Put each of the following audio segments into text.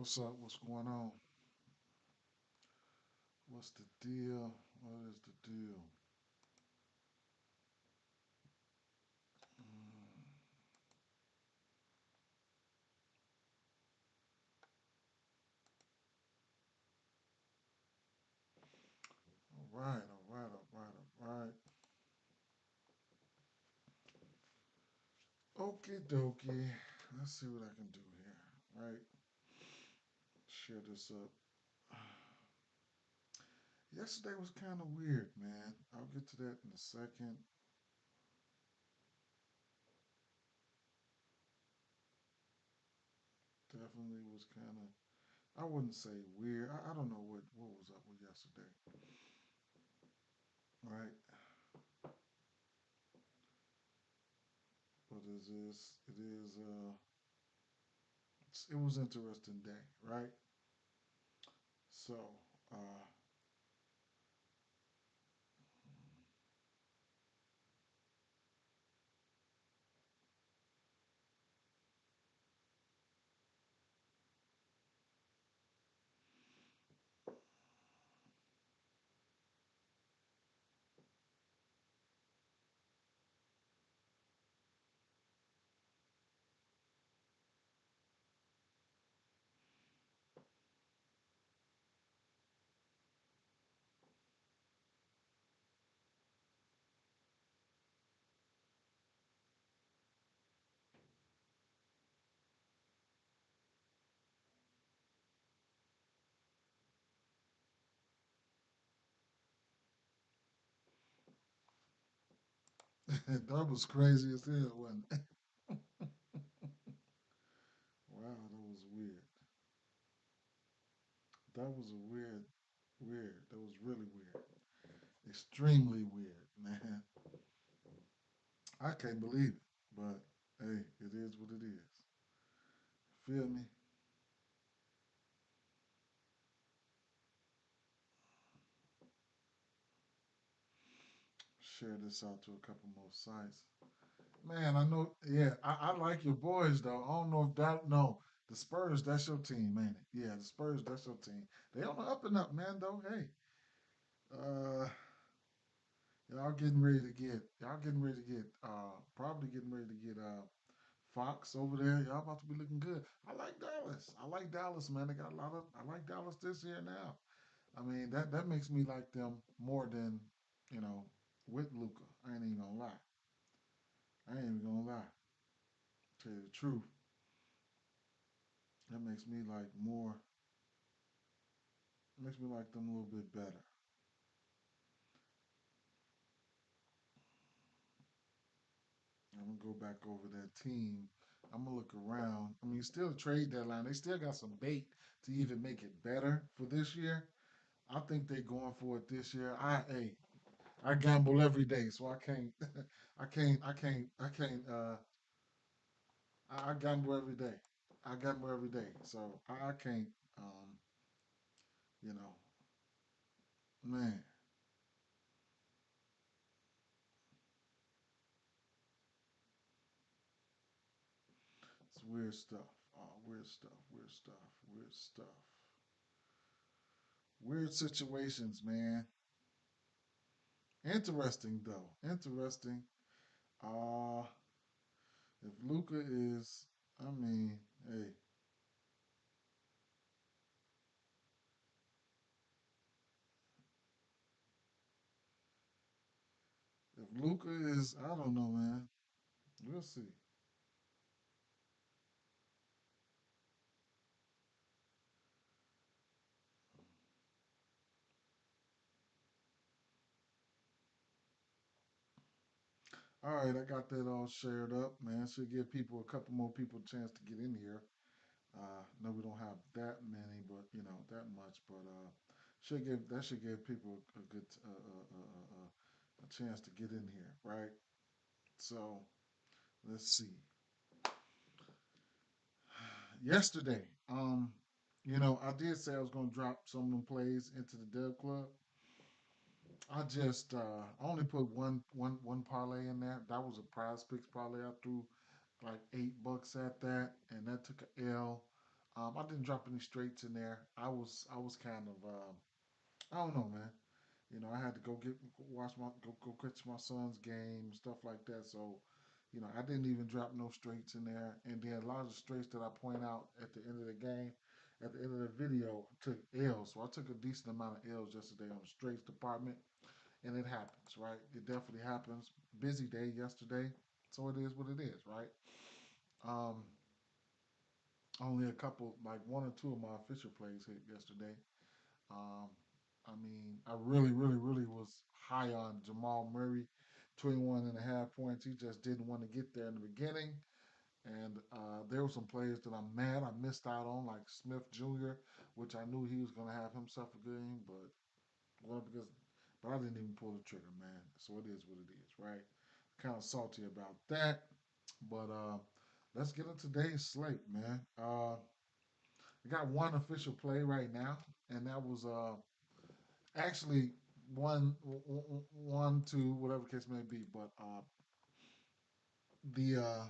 What's up? What's going on? What's the deal? What is the deal? Mm. All right, all right, all right, all right. Okie dokie. Let's see what I can do here. Right? Share this up. Yesterday was kind of weird, man. I'll get to that in a second. Definitely was kind of, I wouldn't say weird. I don't know what was up with yesterday. Right? But it was interesting day, right? So, uh, that was crazy as hell, wasn't it? Wow, that was weird. That was a weird. That was really weird. Extremely weird, man. I can't believe it. But hey, it is what it is. Feel me? Share this out to a couple more sites. Man, I know. Yeah, I like your boys though. I don't know if that. No, the Spurs. That's your team, ain't it? Yeah, the Spurs. That's your team. They on the up and up, man. Though. Hey, uh, y'all getting ready to get probably getting ready to get Fox over there. Y'all about to be looking good. I like Dallas. I like Dallas, man. They got a lot of. I like Dallas this year now. I mean that makes me like them more than you know with Luca. I ain't even gonna lie. I ain't even gonna lie. Tell you the truth, that makes me like more. Makes me like them a little bit better. I'm gonna go back over that team. I'm gonna look around. I mean, still a trade deadline. They still got some bait to even make it better for this year. I think they're going for it this year. I gamble every day, so I can't, I gamble every day. I gamble every day, so I can't. Um, you know, man, it's weird stuff. Weird stuff. Weird stuff. Weird stuff. Weird situations, man. Interesting though. Interesting. Uh if Luca is, I mean, hey, if Luca is, I don't know, man. We'll see. All right, I got that all shared up, man. Should give people a couple more people a chance to get in here. No, we don't have that many, but that much. But should give people a good a chance to get in here, right? So let's see. Yesterday, I did say I was gonna drop some of them plays into the Dev Club. I just only put one parlay in there. That was a Prize Picks parlay. I threw like $8 at that, and that took a L. I didn't drop any straights in there. I was kind of I don't know, man. You know, I had to go catch my son's game, stuff like that. So, you know, I didn't even drop no straights in there. And then a lot of the straights that I point out at the end of the game, at the end of the video, took L's. So I took a decent amount of L's yesterday on the straights department, and it happens, right? It definitely happens. Busy day yesterday, so it is what it is, right? Um, Only a couple, like one or two of my official plays hit yesterday. Um, I mean, I really was high on Jamal Murray, 21 and a half points. He just didn't want to get there in the beginning. And there were some players that I'm mad I missed out on, like Smith Jr., which I knew he was going to have himself a good game, but I didn't even pull the trigger, man. So it is what it is, right? Kind of salty about that. But let's get into today's slate, man. I got one official play right now, and that was actually one, two, whatever case may be. But the uh,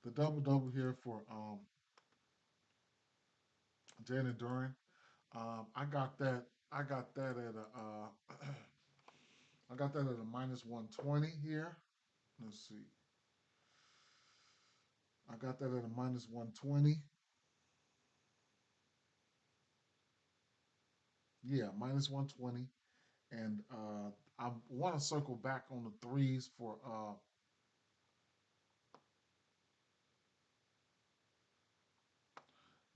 the double double here for Jalen Duran. I got that. I got that at a. I got that at a minus 120 here. Let's see. I got that at a minus 120. Yeah, minus 120. And I want to circle back on the threes for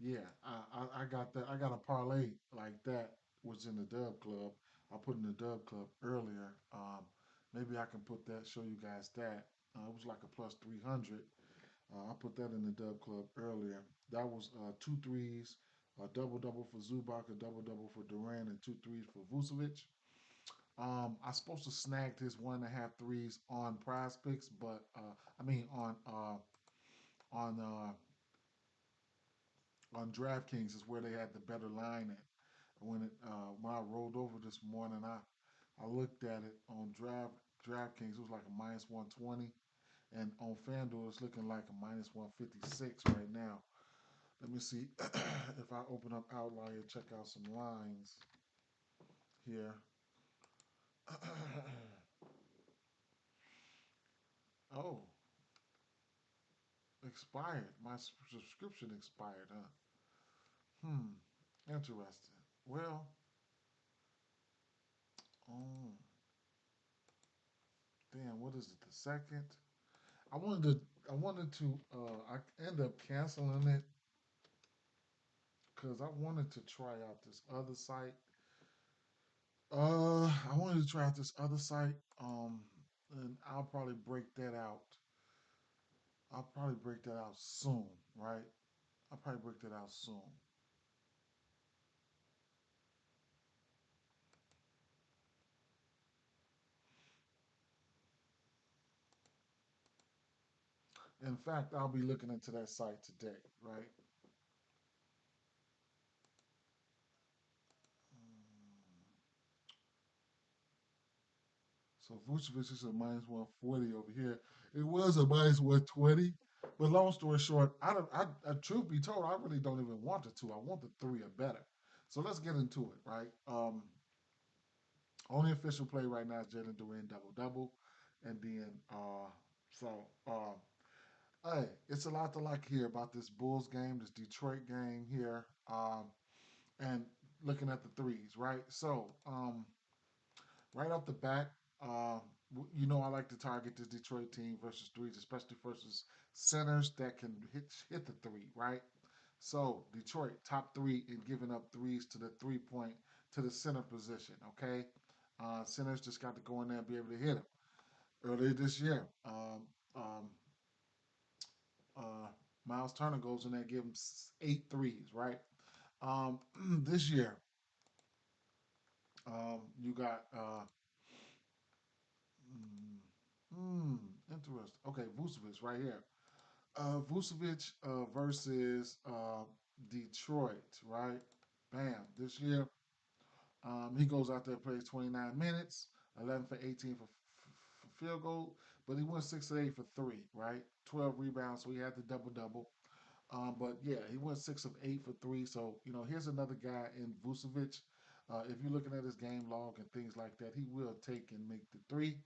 yeah, I got that. I got a parlay like that was in the Dub Club. I put in the Dub Club earlier. Maybe I can put that, show you guys that. It was like a plus 300. I put that in the Dub Club earlier. That was two threes, a double double for Zubac, a double double for Duran, and two threes for Vucevic. I supposed to snag his 1.5 threes on Prize Picks, but I mean on on DraftKings is where they had the better line at. When I rolled over this morning, I looked at it on DraftKings. It was like a minus 120, and on FanDuel it's looking like a minus 156 right now. Let me see if I open up Outlier, check out some lines here. Oh, expired. My subscription expired, huh? Hmm, interesting. Well, oh, damn, what is it? The second? I wanted to, I end up canceling it because I wanted to try out this other site. I wanted to try out this other site. And I'll probably break that out. I'll probably break that out soon, right? I'll probably break that out soon. In fact, I'll be looking into that site today, right? So Vucevic is a minus 140 over here. It was a minus 120. But long story short, truth be told, I really don't even want the two. I want the three or better. So let's get into it, right? Only official play right now is Jalen Duran double double, and then so hey, it's a lot to like here about this Bulls game, this Detroit game here, and looking at the threes, right? So right off the bat, you know I like to target this Detroit team versus threes, especially versus centers that can hit the three, right? So Detroit top three in giving up threes to the 3 point to the center position. Okay, centers just got to go in there and be able to hit them. Earlier this year, uh, Miles Turner goes in there and gives him eight threes. Right. This year, you got interesting. Okay, Vucevic right here. Vucevic versus Detroit, right? Bam. This year, he goes out there and plays 29 minutes, 11 for 18 for field goal, but he went 6 of 8 for three, right? 12 rebounds, so he had the double double. But yeah, he went 6 of 8 for 3. So here's another guy in Vucevic. If you're looking at his game log and things like that, he will take and make the three.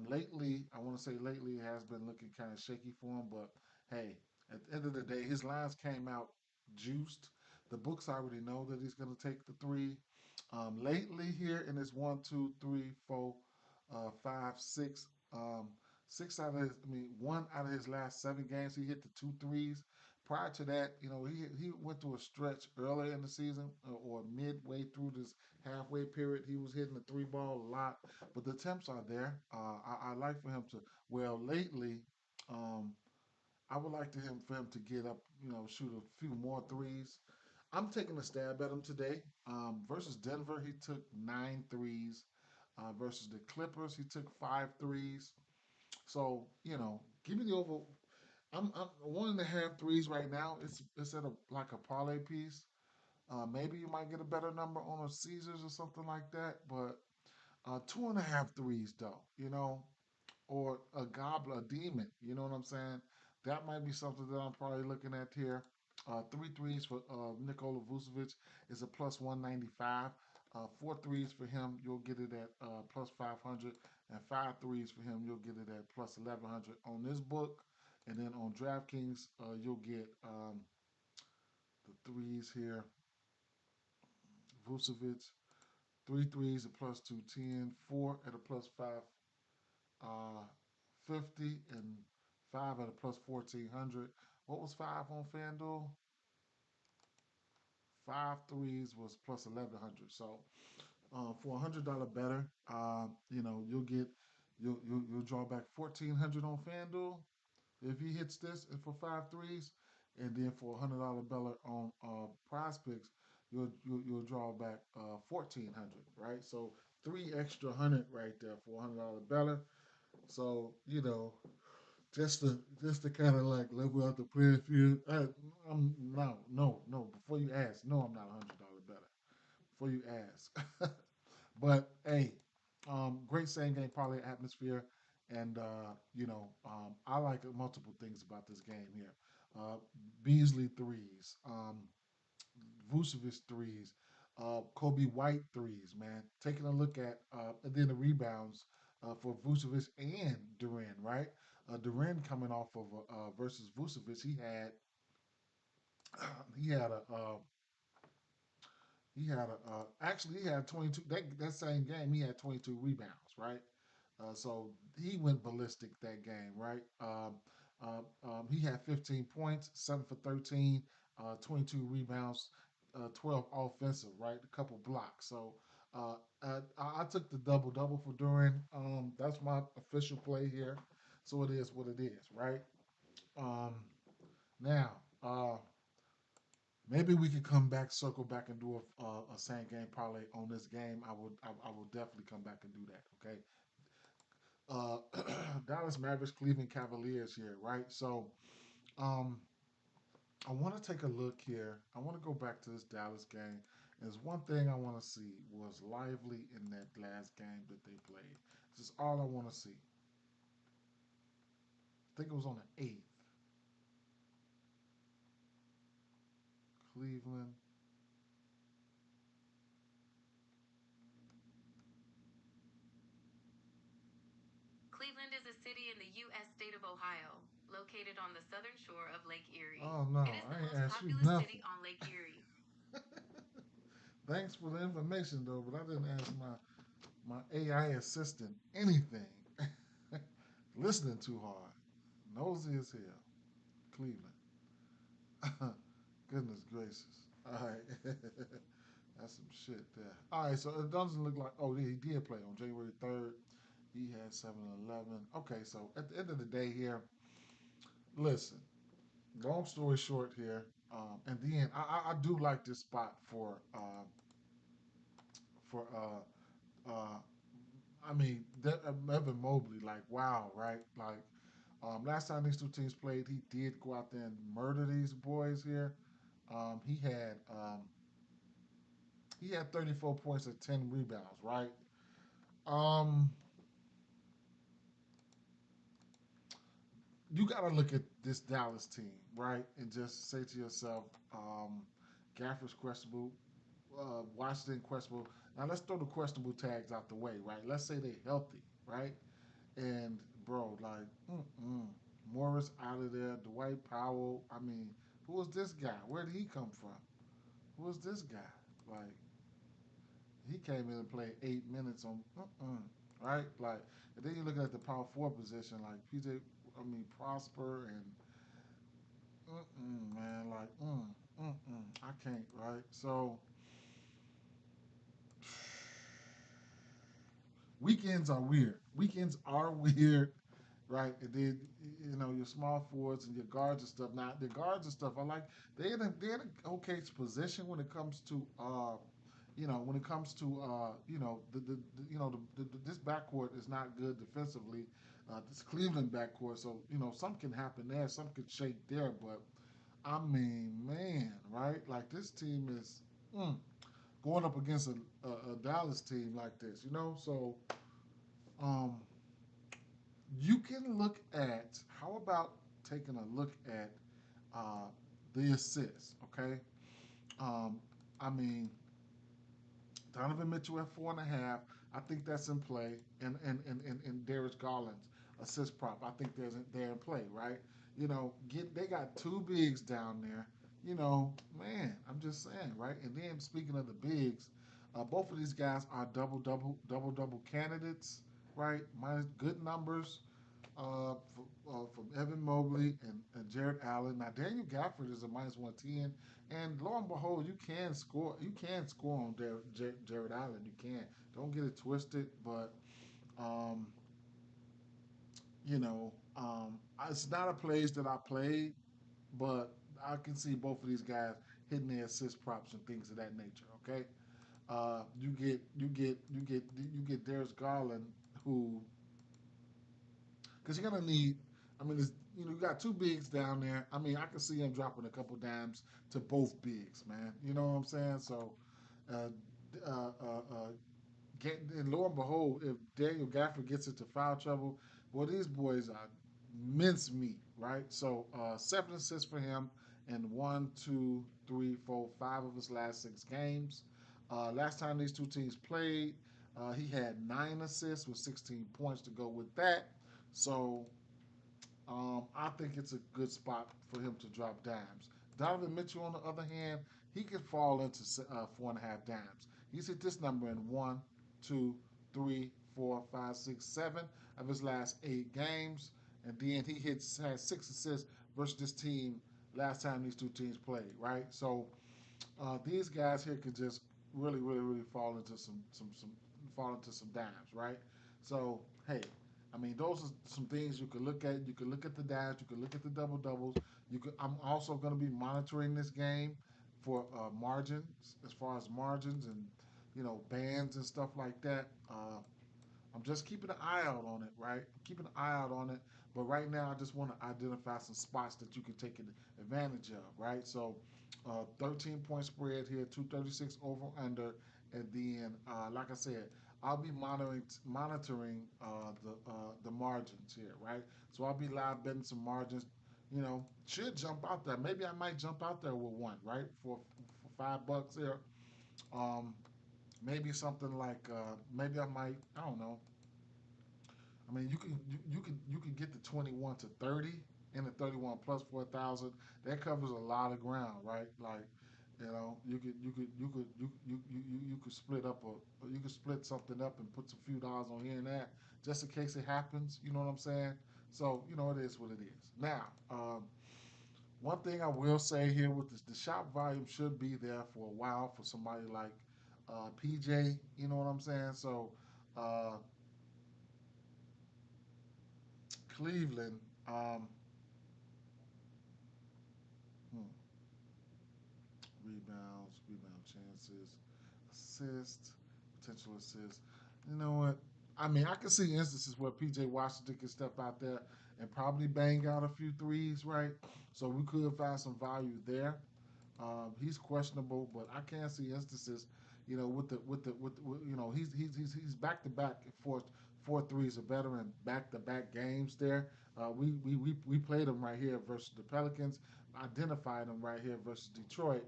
Lately, I want to say lately it has been looking kind of shaky for him, but hey, at the end of the day, his lines came out juiced. The books already know that he's going to take the three. Lately, here in his one, two, three, four, five, six, six out of his, I mean, one out of his last 7 games, he hit the two threes. Prior to that, he went through a stretch earlier in the season or midway through this halfway period. He was hitting the three ball a lot, but the attempts are there. I like for him to, well, lately, um, I would like for him to get up, shoot a few more threes. I'm taking a stab at him today. Versus Denver, he took 9 threes. Versus the Clippers, he took 5 threes. So, give me the over. I'm 1.5 threes right now. It's at like a parlay piece. Maybe you might get a better number on a Caesars or something like that. But 2.5 threes though, or a gobbler, a demon. You know what I'm saying? That might be something that I'm probably looking at here. 3 threes for Nikola Vucevic is a plus 195. 4 threes for him, you'll get it at plus 500, and 5 threes for him, you'll get it at plus 1100 on this book. And then on DraftKings, you'll get the threes here. Vucevic, 3 threes at plus 210, 4 at a plus 550, and 5 at a plus 1400. What was 5 on FanDuel? 5 threes was plus 1100. So for $100 better, you'll get you'll draw back 1400 on FanDuel if he hits this and for 5 threes, and then for $100 better on Prize Picks, you'll draw back 1400. Right, so 3 extra 100 right there for $100 better. So just to kind of like level out the playing field. I'm no. Before you ask, no, I'm not $100 better. Before you ask, but hey, great same game parlay atmosphere, and I like multiple things about this game here. Uh, Beasley threes, Vucevic threes, Kobe White threes. Man, taking a look at and then the rebounds for Vucevic and Duran. Right, Duran coming off of versus Vucevic, he had a actually he had 22 that same game he had 22 rebounds, right? So he went ballistic that game, right? He had 15 points, 7 for 13, 22 rebounds, 12 offensive, right? A couple blocks. So I took the double double for Duran. That's my official play here. So it is what it is, right? Um, Now, maybe we could come back, circle back, and do a same game parlay on this game. I will definitely come back and do that. Okay. Uh, Dallas Mavericks, Cleveland Cavaliers here, right? So, um, I want to take a look here. I want to go back to this Dallas game. There's one thing I want to see was lively in that last game that they played. This is all I want to see. I think it was on the 8th. Cleveland. Cleveland is a city in the U.S. state of Ohio, located on the southern shore of Lake Erie. Oh no, It is the I ain't most asked you populous nothing. city on Lake Erie. Thanks for the information though, but I didn't ask my AI assistant anything. Listening too hard. Nosy as hell. Cleveland. Goodness gracious. All right. That's some shit there. All right, so it doesn't look like. Oh, he did play on January 3rd. He had 7-11. Okay, so at the end of the day here, listen, long story short here, and then I do like this spot for I mean, Evan Mobley, like, wow, right? Like, last time these two teams played, he did go out there and murder these boys here. Um, he had um, he had 34 points and 10 rebounds, right? Um, you got to look at this Dallas team, right, and just say to yourself, Gaffer's questionable, Washington questionable. Now let's throw the questionable tags out the way, right? Let's say they're healthy, right? And bro, like, Morris out of there, Dwight Powell. I mean, who is this guy? Where did he come from? Who is this guy? Like, he came in and played 8 minutes on, right? Like, and then you look at the power forward position, like PJ, I mean Prosper and man, like I can't, right? So weekends are weird. Weekends are weird, right? And then your small forwards and your guards and stuff. Now the guards and stuff, I like they're in a okay position when it comes to when it comes to this backcourt is not good defensively. This Cleveland backcourt, so some can happen there, some could shake there, but I mean, man, right? Like this team is going up against a Dallas team like this, So um, you can look at how about taking a look at uh, the assists, okay? Um, I mean, Donovan Mitchell at 4.5. I think that's in play. And Darius Garland's assist prop. I think they're in play, right? They got two bigs down there. Man, I'm just saying, right? And then speaking of the bigs, both of these guys are double candidates, right? Minus good numbers from Evan Mobley and Jared Allen. Now Daniel Gafford is a minus 110, and lo and behold, you can score. You can score on Jared Allen. You can. Don't get it twisted, but um, it's not a place that I played, but I can see both of these guys hitting their assist props and things of that nature. Okay, you get Darius Garland, who because you're gonna need. I mean, you got two bigs down there. I mean, I can see him dropping a couple dimes to both bigs, man. You know what I'm saying? So, uh, uh, uh, uh, and lo and behold, if Daniel Gafford gets into foul trouble, well, these boys are mincemeat, right? So, 7 assists for him, and one, two, three, four, five of his last 6 games. Last time these two teams played, he had 9 assists with 16 points to go with that. So I think it's a good spot for him to drop dimes. Donovan Mitchell, on the other hand, he could fall into 4.5 dimes. He's hit this number in one, two, three, four, five, six, 7 of his last 8 games, and then he has 6 assists versus this team last time these two teams played. Right, so these guys here could just really, really, really fall into some dimes, right? So hey, I mean those are some things you could look at. You could look at the dimes. You could look at the double doubles. You could. I'm also going to be monitoring this game for margins, as far as margins and bands and stuff like that. I'm just keeping an eye out on it, right? Keeping an eye out on it. But right now, I just want to identify some spots that you can take advantage of, right? So, 13-point spread here, 236 over under, and then, like I said, I'll be monitoring the margins here, right? So I'll be live betting some margins. Should jump out there. Maybe I might jump out there with one, right? For $5 here. Um, maybe something like maybe I might. I don't know. I mean, you can get the 21 to 30 and the 31 plus 4,000. That covers a lot of ground, right? Like, you could split up you could split something up and put some few dollars on here and that just in case it happens. You know what I'm saying? So it is what it is. Now, one thing I will say here with this, the shop volume should be there for a while for somebody like PJ. You know what I'm saying? So. Uh, Cleveland, hmm, rebound chances, assist, potential assist. You know what? I mean, I can see instances where PJ Washington can step out there and probably bang out a few threes, right? So we could find some value there. He's questionable, but I can see instances, he's back to back for four threes or better in back to back games there. We played them right here versus the Pelicans, identified them right here versus Detroit.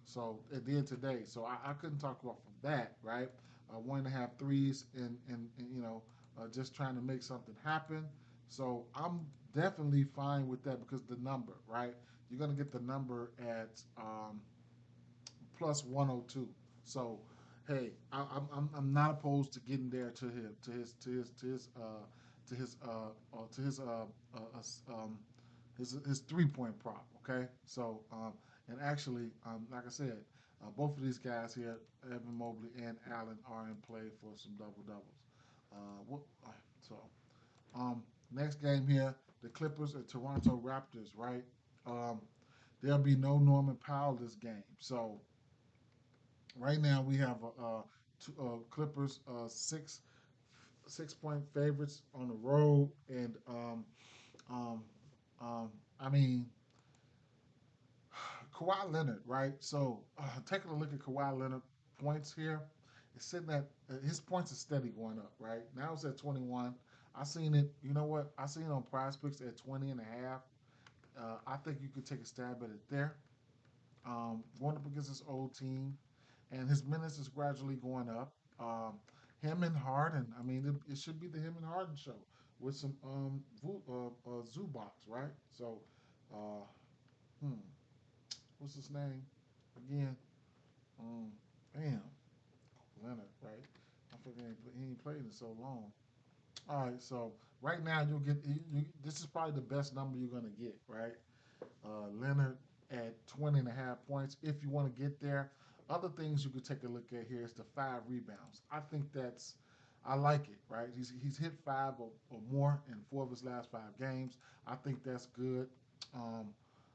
So it did today. So I couldn't talk off of that, right? 1.5 threes and just trying to make something happen. So I'm definitely fine with that because the number, right? You're gonna get the number at plus 102. So, hey, I'm not opposed to getting there to his 3 point prop. Okay, so and actually, like I said, both of these guys here, Evan Mobley and Allen, are in play for some double doubles. What, so next game here, the Clippers and Toronto Raptors. Right, um, there'll be no Norman Powell this game. So right now we have Clippers 6 point favorites on the road, and um, I mean Kawhi Leonard, right? So taking a look at Kawhi Leonard points here, it's sitting at his points is steady going up, right? Now it's at 21. I seen it. You know what? I seen it on Prize Picks at 20 and a half. I think you could take a stab at it there. Going up against his old team, and his minutes is gradually going up. Him and Harden, I mean, it should be the him and Harden show with some Zubox, right? So, uh, hmm, what's his name again? Um, damn, Leonard, right? I forget he ain't played in so long. All right, so right now you'll get this is probably the best number you're gonna get, right? Leonard at 20 and a half points if you want to get there. Other things you could take a look at here is the 5 rebounds. I think I like it, right? He's hit five or more in 4 of his last 5 games. I think that's good. Um,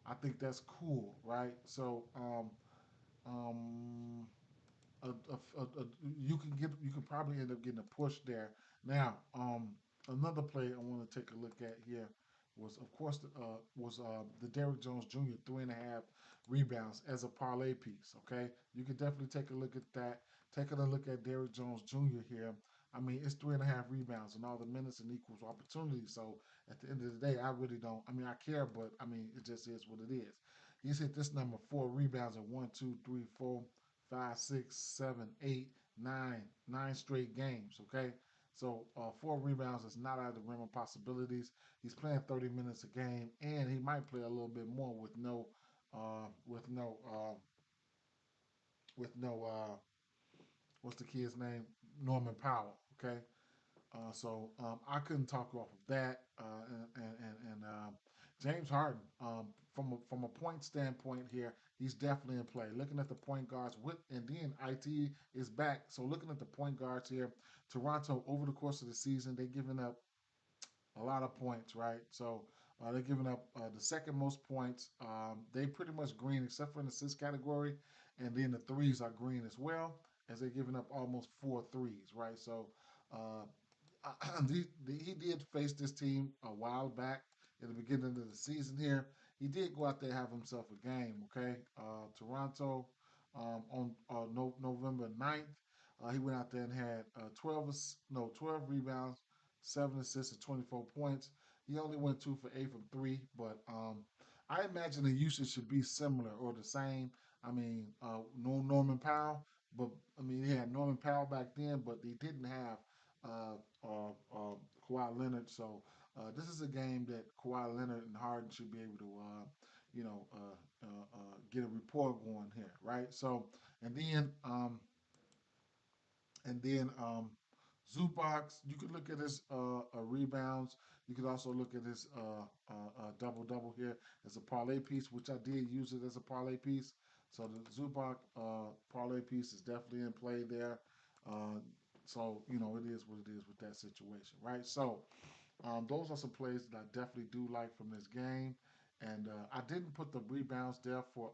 I think that's cool, right? So um, you can probably end up getting a push there. Now, another play I want to take a look at here was, of course, the Derrick Jones Jr. 3.5 rebounds as a parlay piece. Okay, you can definitely take a look at that. Taking a look at Derrick Jones Jr. here. I mean, it's 3.5 rebounds and all the minutes and equals opportunity. So at the end of the day, I really don't. I mean, I care, but I mean, it just is what it is. He's hit this number 4 rebounds in one, two, three, four, five, six, seven, eight, nine straight games. Okay, so 4 rebounds is not out of the realm of possibilities. He's playing 30 minutes a game, and he might play a little bit more with no, uh, with no, uh, with no. What's the kid's name? Norman Powell. Okay, I couldn't talk off of that. And James Harden, from a point standpoint here, he's definitely in play. Looking at the point guards with, and then it is back. So looking at the point guards here, Toronto over the course of the season, they're giving up a lot of points, right? So they're giving up the second most points. They pretty much green except for in the assist category, and then the threes are green as well, as they're giving up almost four threes, right? So uh, he did face this team a while back at the beginning of the season here. He did go out there and have himself a game, okay? Toronto on November 9th, he went out there and had 12 rebounds, 7 assists, and 24 points. He only went 2 for 8 from three, but I imagine the usage should be similar or the same. I mean, no Norman Powell, but I mean, he had Norman Powell back then, but he didn't have uh, uh, uh, Kawhi Leonard. So this is a game that Kawhi Leonard and Harden should be able to, get a report going here, right? So, and then and then Zubac, you could look at his rebounds. You could also look at his double double here as a parlay piece, which I did use it as a parlay piece. So the Zubac parlay piece is definitely in play there. Uh, so it is what it is with that situation, right? So those are some plays that I definitely do like from this game, and I didn't put the rebounds there for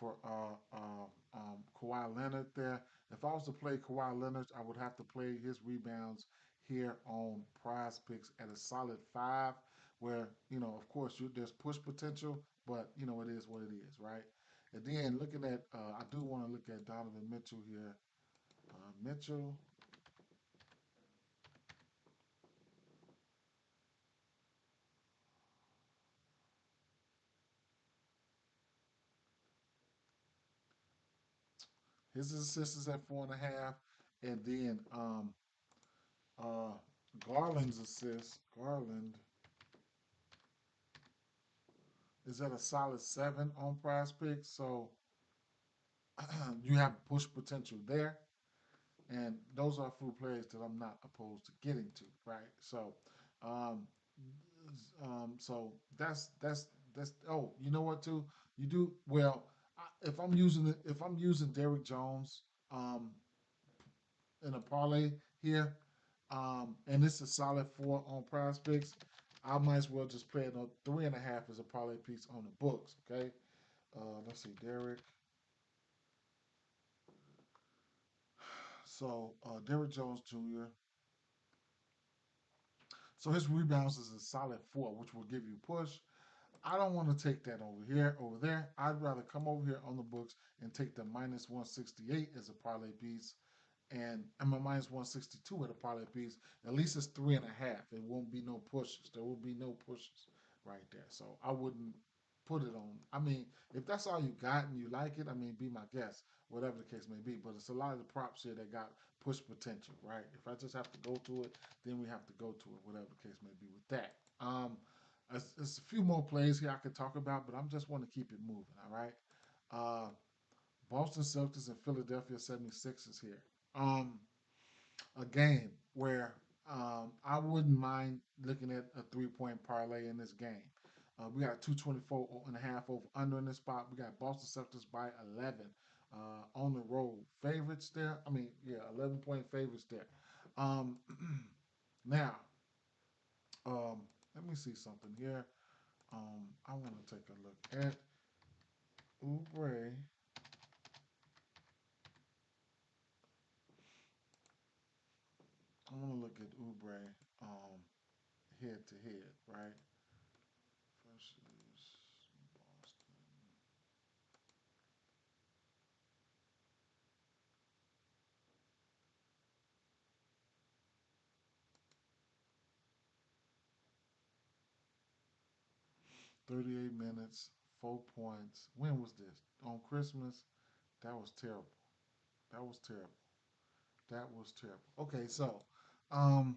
Kawhi Leonard there. If I was to play Kawhi Leonard, I would have to play his rebounds here on Prize Picks at a solid 5, where of course, there's push potential, but it is what it is, right? And then looking at, I do want to look at Donovan Mitchell here. Mitchell, His assist is at 4.5, and then uh, Garland's assist. Garland is at a solid 7 on Prize Picks, so you have push potential there, and those are food players that I'm not opposed to getting to, right? So, um, so that's. Oh, you know what? Too, you do well. If I'm using Derrick Jones, um, in a parlay here, and it's a solid 4 on Prize Picks, I might as well just play it on 3.5 as a parlay piece on the books. Okay. Let's see, Derrick. So Derrick Jones Jr. So his rebounds is a solid 4, which will give you push. I don't want to take that over there. I'd rather come over here on the books and take the minus 168 as a parlay piece, and I'm a minus 162 at a parlay piece. At least it's 3.5. It won't be no pushes. There will be no pushes right there. So I wouldn't put it on. I mean, if that's all you got and you like it, I mean, be my guest, whatever the case may be. But it's a lot of the props here that got push potential, right? If I just have to go to it, then we have to go to it, whatever the case may be with that. There's a few more plays here I could talk about, but I'm just want to keep it moving, all right? Uh, Boston Celtics and Philadelphia 76ers here. A game where I wouldn't mind looking at a 3-point parlay in this game. We got 224 and a half over under in this spot. We got Boston Celtics by 11 on the road. Favorites there. I mean, yeah, 11-point favorites there. Um, now, um, let me see something here. I want to take a look at Oubre. I want to look at Oubre head to head, right? Versus Boston. 38 minutes, 4 points. When was this? On Christmas? That was terrible. That was terrible. That was terrible. Okay, so um,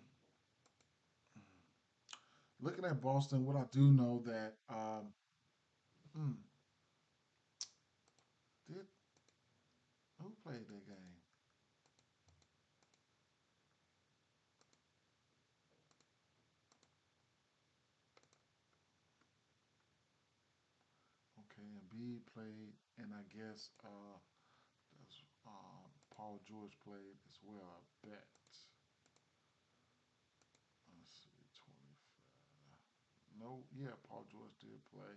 looking at Boston, what I do know that hmm, did who played that game? Okay, and B played, and I guess that's, Paul George played as well. I bet. Let's see, 25. No, yeah, Paul George did play.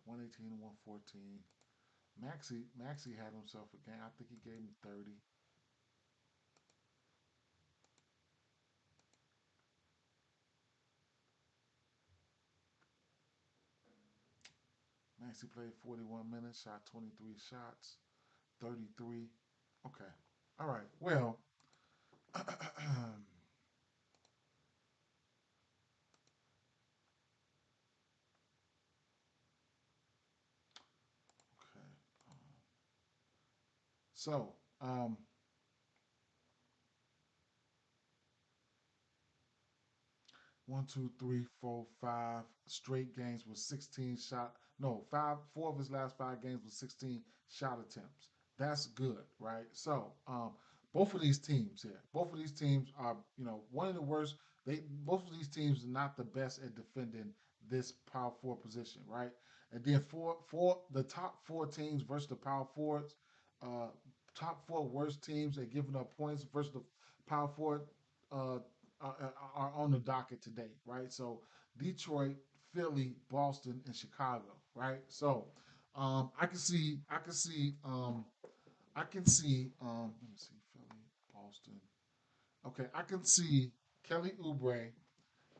118 and 114. Maxi had himself a game. I think he gave me 30. Maxi played 41 minutes, shot 23 shots, 33. Okay. All right. Well, okay. So, um, 1, 2, 3, 4, 5 straight games with 16 shot. No, 4 of his last 5 games with 16 shot attempts. That's good, right? So, both of these teams here, both of these teams are, one of the worst. Both of these teams are not the best at defending this power forward position, right? And then for the top 4 teams versus the power forwards, uh, top 4 worst teams at giving up points versus the power forward uh, are on the docket today, right? So Detroit, Philly, Boston, and Chicago, right? So I can see. Let me see, Philly, Boston. Okay, I can see Kelly Oubre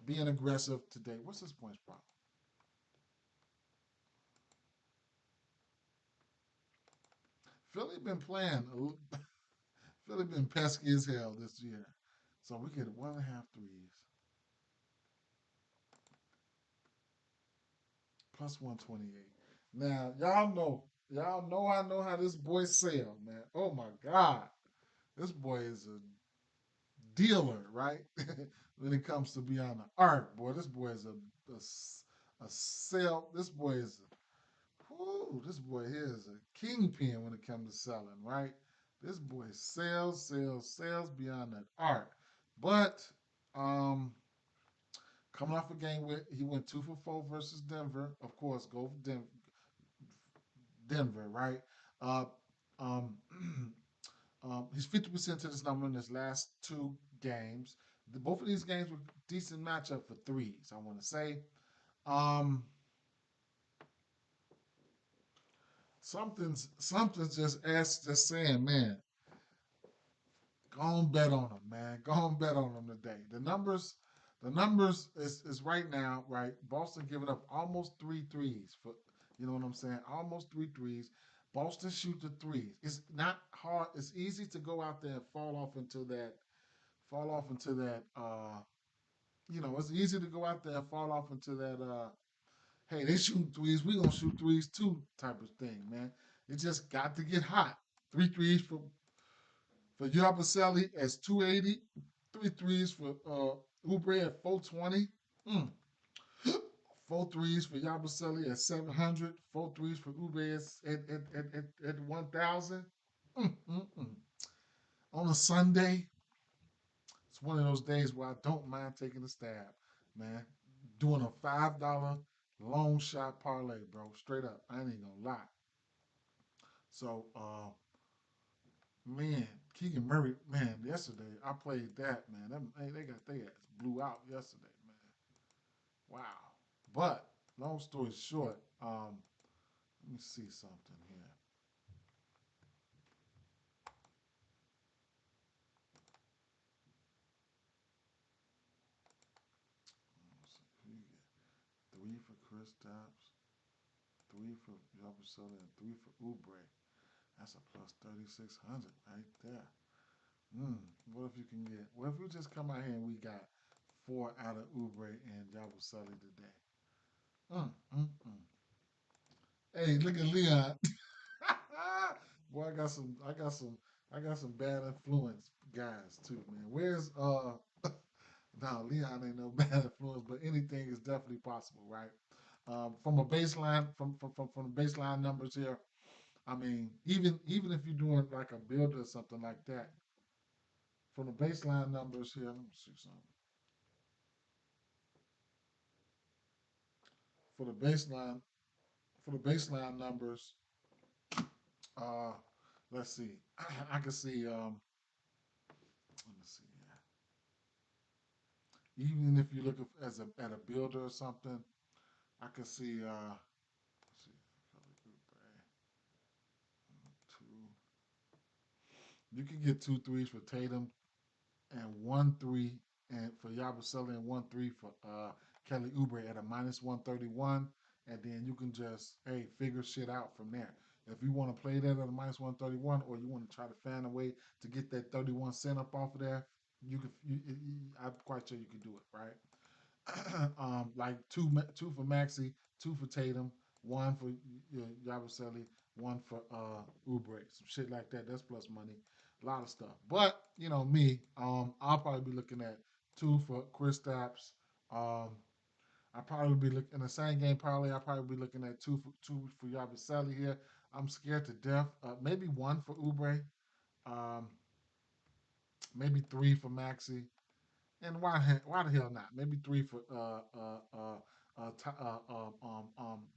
being aggressive today. What's his points prop? Philly been playing. Philly been pesky as hell this year. So we get 1.5 threes plus 128. Now y'all know. Y'all know I know how this boy sell, man. Oh my God. This boy is a dealer, right? When it comes to beyond the arc, boy, this boy is a sell. This boy is this boy here is a kingpin when it comes to selling, right? This boy sells beyond that arc. But um, coming off a game where he went 2 for 4 versus Denver, of course, go for Denver, right? Uh, um, he's 50% to this number in his last 2 games. Both of these games were decent matchup for threes, I want to say. Um, something's just saying, man, go on bet on them, man. Go on bet on them today. The numbers is right now, right? Boston giving up almost three threes for, you know what I'm saying? Almost three threes. Boston shoot the threes. It's not hard. It's easy to go out there and fall off into that. It's easy to go out there and fall off into that. Hey, they shooting threes. We gonna shoot threes too, type of thing, man. It just got to get hot. Three threes for Yabusele as 280. Three threes for Oubre at 420. Mm. Four threes for Yabusele at 700. Four threes for Oubre at 1,000. Mm, mm, mm. On a Sunday, it's one of those days where I don't mind taking a stab, man. Doing a $5 long shot parlay, bro. Straight up. I ain't gonna lie. So, man, Keegan Murray, man, yesterday I played that, man. They got their ass blew out yesterday, man. Wow. But long story short, let me see something here. Let's see. Who you get? Three for Chris Stapps, three for Yabusele, and three for Oubre. That's a plus 3,600 right there. Mm, what if you can get? What if we just come out here and we got four out of Oubre and Yabusele today? Mm, mm, mm. Hey, look at Leon. Boy, I got some bad influence guys too, man. Where's no, Leon ain't no bad influence, but anything is definitely possible, right? From a baseline, from the baseline numbers here, I mean, even if you're doing like a builder or something like that, from the baseline numbers here, let me see something. For the baseline, for the baseline numbers, uh, let's see. I can see. Let me see. Even if you look at a builder or something, I can see. Let's see, two. You can get two threes for Tatum and 1 3, and for Yabusele and 1 3 for Kelly Oubre at a minus 131, and then you can just figure shit out from there. If you want to play that at a minus 131, or you want to try to find a way to get that 31 cent up off of there, you could. I'm quite sure you could do it, right? Like two for Maxi, two for Tatum, one for Yabusele, one for Oubre, some shit like that. That's plus money, a lot of stuff. But me, I'll probably be looking at two for Chris Stapps. Um, I probably be looking in the same game parlay. I'll probably be looking at two for Yabusele here. I'm scared to death. Maybe one for Oubre. Um, maybe three for Maxi. And why the hell not? Maybe three for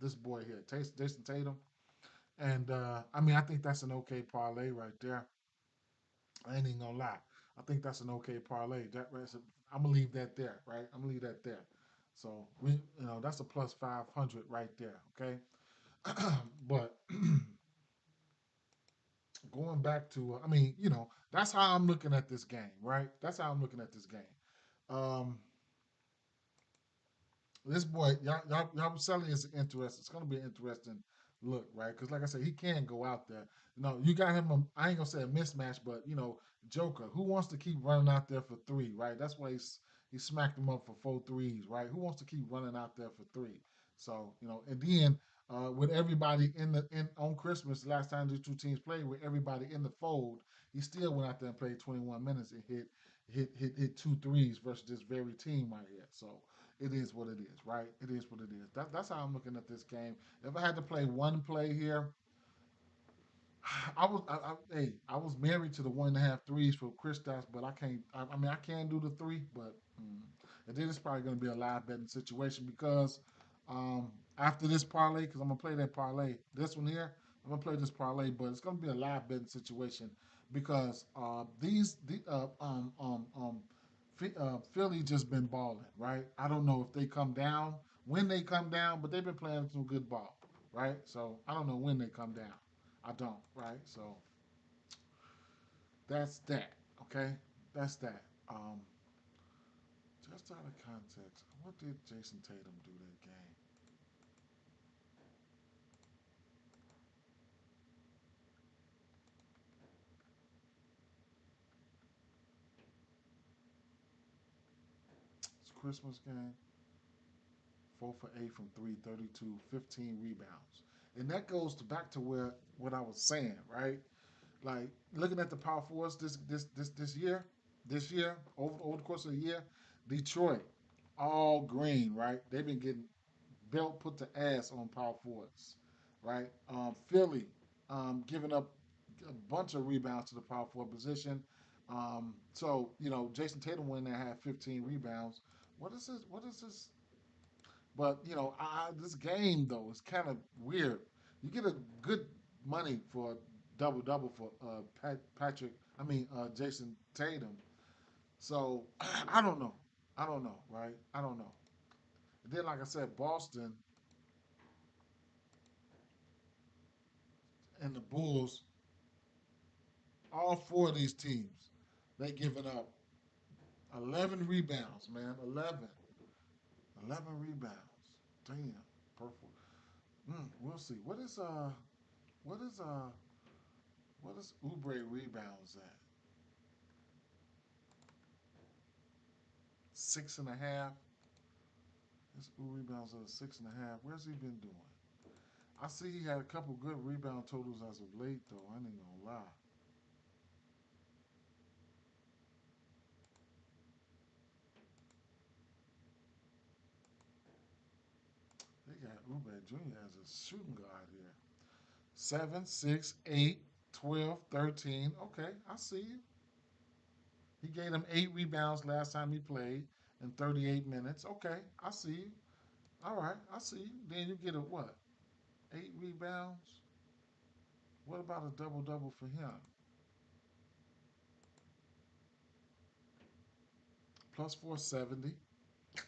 this boy here, Jason Tatum. And I mean, I think that's an okay parlay right there. I ain't even gonna lie. I think that's an okay parlay. I'm gonna leave that there, right? I'm gonna leave that there. So that's a plus 500 right there. Okay, but going back to, I mean, that's how I'm looking at this game, right? That's how I'm looking at this game. Um, this boy, y'all selling is interesting. It's going to be an interesting look, right? Because like I said, he can go out there. You got him. I ain't gonna say a mismatch, but Joker. Who wants to keep running out there for three, right? That's why he smacked him up for 4 threes, right? Who wants to keep running out there for three? So and then with everybody in on Christmas, the last time these two teams played, with everybody in the fold, he still went out there and played 21 minutes and hit two threes versus this very team right here. So it is what it is, right? It is what it is. That's how I'm looking at this game. If I had to play one play here, I was married to the 1.5 threes for Kristaps, but I can't. I mean, I can do the three, but and then it's probably going to be a live betting situation because after this parlay, because I'm gonna play that parlay, this one here, I'm gonna play this parlay, but it's going to be a live betting situation because Philly just been balling, right? I don't know if they come down when they come down, but they've been playing some good ball, right? So I don't know when they come down. I don't, right? So that's that. Okay, that's that. Just out of context, what did Jason Tatum do that game? It's a Christmas game. 4 for 8 from three, 32, 15 rebounds, and that goes back to where what I was saying, right? Like looking at the power forwards this year over the course of the year, Detroit all green, right? They've been getting belt put the ass on power forwards, right? Philly giving up a bunch of rebounds to the power forward position. So Jason Tatum went there had 15 rebounds. What is this? What is this? But this game though is kind of weird. You get a good money for a double double for Patrick. I mean Jason Tatum. So I don't know. I don't know, right? I don't know. And then, like I said, Boston and the Bulls, all four of these teams, they giving up 11 rebounds, man. 11 rebounds. Damn. Purple. We'll see. What is Oubre rebounds at? 6.5. This rebounds at 6.5. Where's he been doing? I see he had a couple good rebound totals as of late, though. I ain't gonna lie. They got Oubre Jr. as a shooting guard here. 7, 6, 8, 12, 13. Okay, I see you. He gave them 8 rebounds last time he played in 38 minutes. Okay, I see you. All right, I see you. Then you get a what? 8 rebounds? What about a double double for him? Plus 470.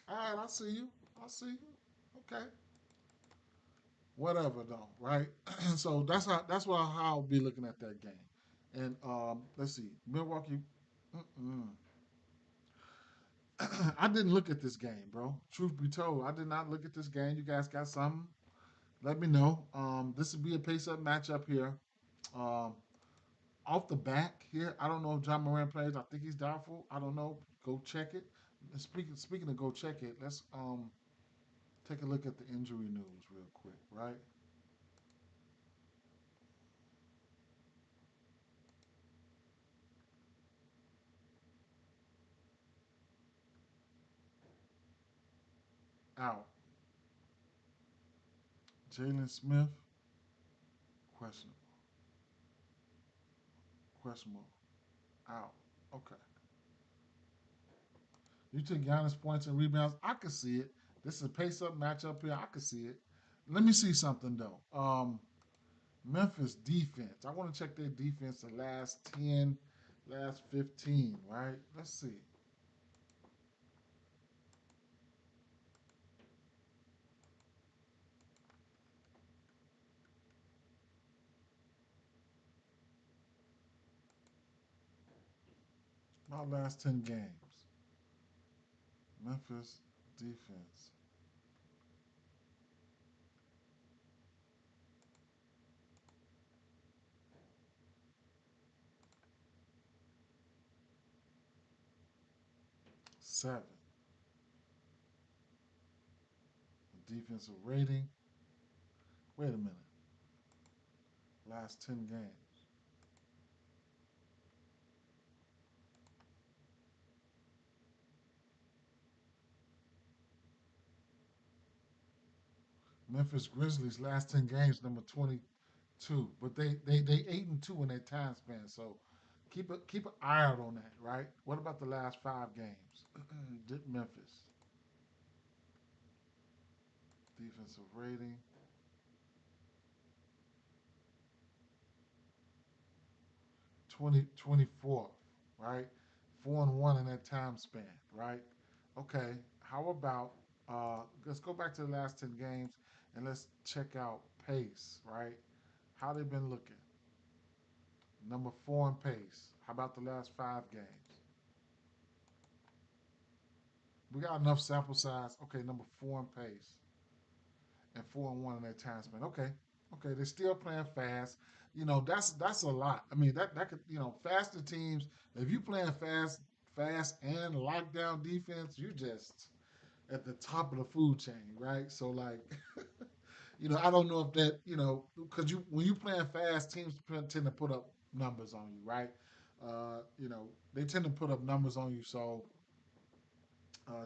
All right, I see you. I see you. Okay. Whatever though, right? So how I'll be looking at that game. And let's see, Milwaukee. Mm-mm. I didn't look at this game, bro. Truth be told, I did not look at this game. You guys got something? Let me know. This would be a pace-up matchup here. Um, off the back here, I don't know if John Moran plays. I think he's doubtful. I don't know. Go check it. Speaking of go check it, let's take a look at the injury news real quick, right? Out. Jalen Smith, questionable. Questionable. Out. Okay. You took Giannis points and rebounds. I could see it. This is a pace-up matchup here. I could see it. Let me see something though. Memphis defense. I want to check their defense the last 10, last 15, right? Let's see. My last 10 games. Memphis defense. 7. defensive rating. Wait a minute. Last 10 games. Memphis Grizzlies last 10 games number 22, but they 8-2 in their time span. So keep an eye out on that, right? What about the last 5 games? Memphis defensive rating 24th, right? 4-1 in that time span, right? Okay, how about let's go back to the last 10 games and let's check out pace, right? How they been looking? Number 4 in pace. How about the last 5 games? We got enough sample size. Okay, number 4 in pace and 4-1 in that time span. Okay, they're still playing fast. That's a lot. I mean, that could faster teams. If you playing fast and lockdown defense, you just at the top of the food chain, right? So like, I don't know if that because when you playing fast, teams tend to put up numbers on you, right? They tend to put up numbers on you, so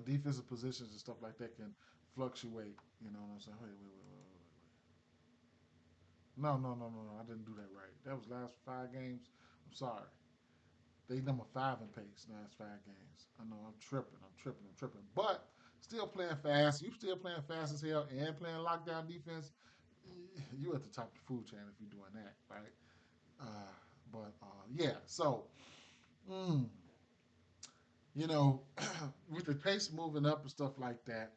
defensive positions and stuff like that can fluctuate. You know what I'm saying? Wait. No. I didn't do that right. That was last 5 games. I'm sorry. They number 5 in pace last 5 games. I know I'm tripping. But still playing fast. You still playing fast as hell and playing lockdown defense. You at the top of the food chain if you're doing that, right? Yeah. So, mm, you know, with the pace moving up and stuff like that.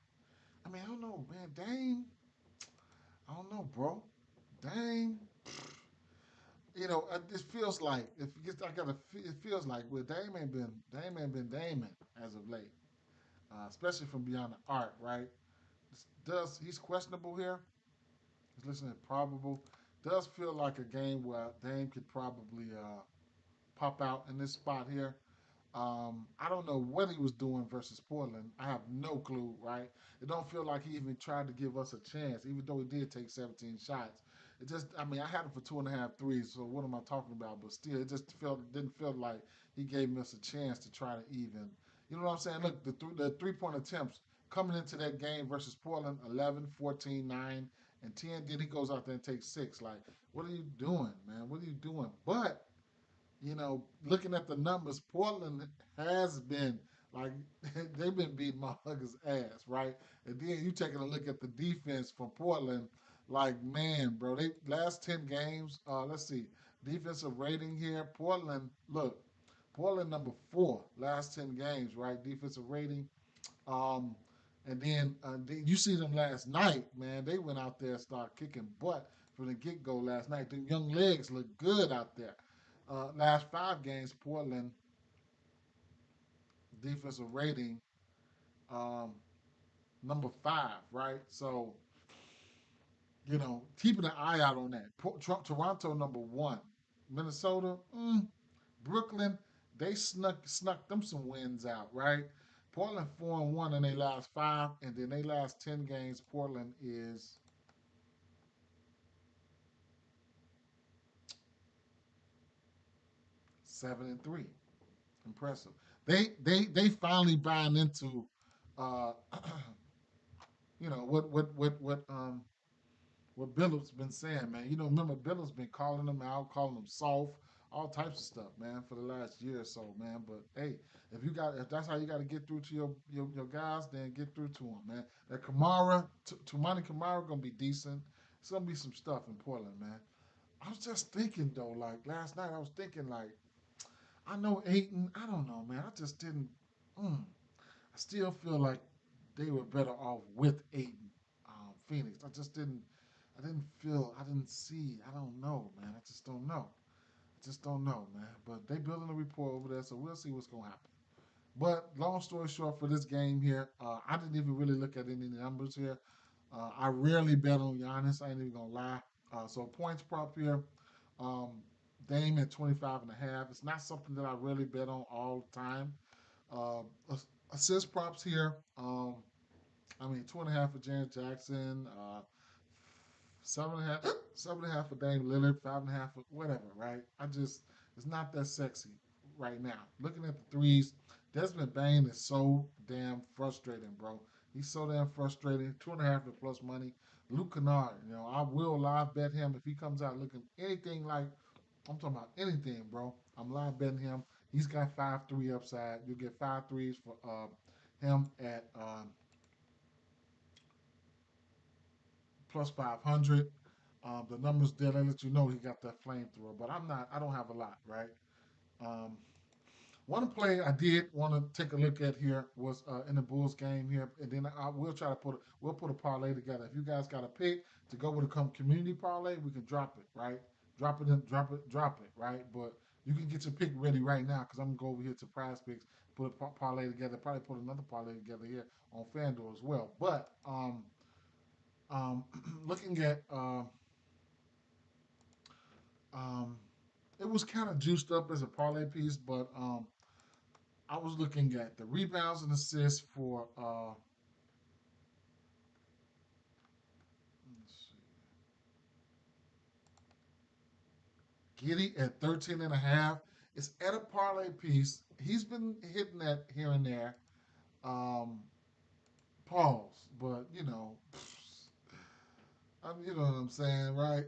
I mean, I don't know, man. Dame, I don't know, bro. Dame, it feels like if it gets, it feels like Dame ain't been Damon as of late, especially from beyond the arc, right? Does he's questionable here? He's listening to probable. Does feel like a game where Dame could probably pop out in this spot here. I don't know what he was doing versus Portland. I have no clue, right? It don't feel like he even tried to give us a chance, even though he did take 17 shots. I mean, I had him for 2.5 threes, so what am I talking about? But still, didn't feel like he gave us a chance to try to even. You know what I'm saying? Look, the three-point attempts coming into that game versus Portland, 11, 14, 9, and 10. Then he goes out there and takes 6. Like, what are you doing, man? What are you doing? But looking at the numbers, Portland has been like they've been beating motherfuckers' ass, right? And then you taking a look at the defense from Portland, like man, bro, they last 10 games. Let's see, defensive rating here. Portland number 4 last 10 games, right? Defensive rating. Um, and then you see them last night, man. They went out there and started kicking butt from the get go last night. The young legs look good out there. Last 5 games, Portland defensive rating um, number 5, right? So keeping an eye out on that. Toronto number 1, Minnesota, Brooklyn, they snuck them some wins out, right? Portland 4-1 in their last 5, and then they last 10 games. Portland is 7-3. Impressive. They finally buying into uh, what Billups been saying, man. Remember Billups been calling them out, calling them soft, all types of stuff, man, for the last year or so, man. But hey, if that's how you got to get through to your guys, then get through to them, man. That Tumani Kamara gonna be decent. It's gonna be some stuff in Portland, man. I was just thinking though, like last night, I was thinking like I know Aiton. I don't know, man. I just didn't. Mm, I still feel like they were better off with Aiton, Phoenix. I just didn't. I didn't feel. I didn't see. I don't know, man. I just don't know. I just don't know, man. But they building a rapport over there, so we'll see what's gonna happen. But long story short, for this game here, I didn't even really look at any numbers here. I rarely bet on Giannis. I ain't even gonna lie. So points prop here. Um, Dame at 25.5. It's not something that I really bet on all the time. Uh, assist props here. I mean, 2.5 for Janet Jackson, 7.5, 7.5 for Dame Lillard, 5.5 for whatever, right? It's not that sexy right now. Looking at the threes, Desmond Bain is so damn frustrating, bro. He's so damn frustrating. 2.5 for plus money. Luke Kennard, I will live bet him if he comes out looking anything like I'm talking about anything, bro. I'm live betting him. He's got 5-3 upside. You'll get 5 threes for him at plus 500. The numbers there, they let you know he got that flamethrower, but I'm not, I don't have a lot, right? Um, One play I did want to take a look at here was in the Bulls game here, and then I will try to we'll put a parlay together. If you guys got a pick to go with a community parlay, we can drop it, right? Drop it, in, drop it, right? But you can get your pick ready right now because I'm gonna go over here to Prize Picks, put a parlay together, probably put another parlay together here on FanDuel as well. But looking at um, it was kind of juiced up as a parlay piece, but I was looking at the rebounds and assists for let's see, Giddy at 13 and a half. It's at a parlay piece. He's been hitting that here and there. Um, Pause, but you know what I'm saying, right?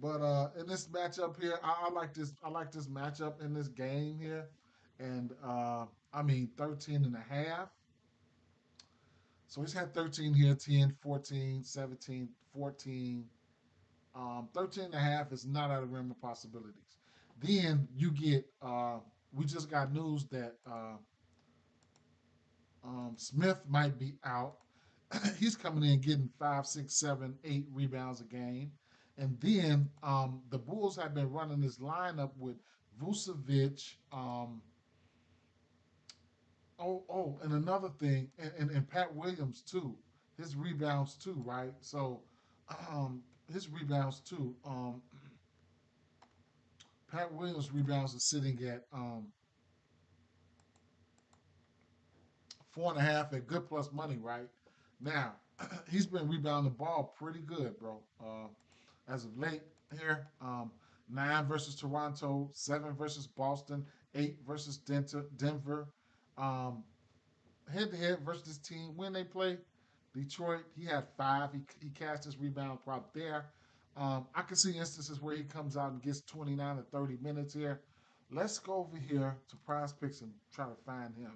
But in this matchup here, I like this. I like this matchup in this game here, and I mean 13 and a half. So he's had 13 here, 10, 14, 17, 14. 13 and a half is not out of the realm of possibilities. Then you get, we just got news that Smith might be out. He's coming in getting 5, 6, 7, 8 rebounds a game. And then the Bulls have been running this lineup with Vucevic. And another thing, and Pat Williams too. His rebounds too, right? So his rebounds too. Pat Williams rebounds are sitting at 4.5 at good plus money, right? Now, he's been rebounding the ball pretty good, bro. As of late here, 9 versus Toronto, 7 versus Boston, 8 versus Denver. Um, Head to head versus this team when they play Detroit, he had 5. He cast his rebound prop there. I can see instances where he comes out and gets 29 or 30 minutes here. Let's go over here to Prize Picks and try to find him,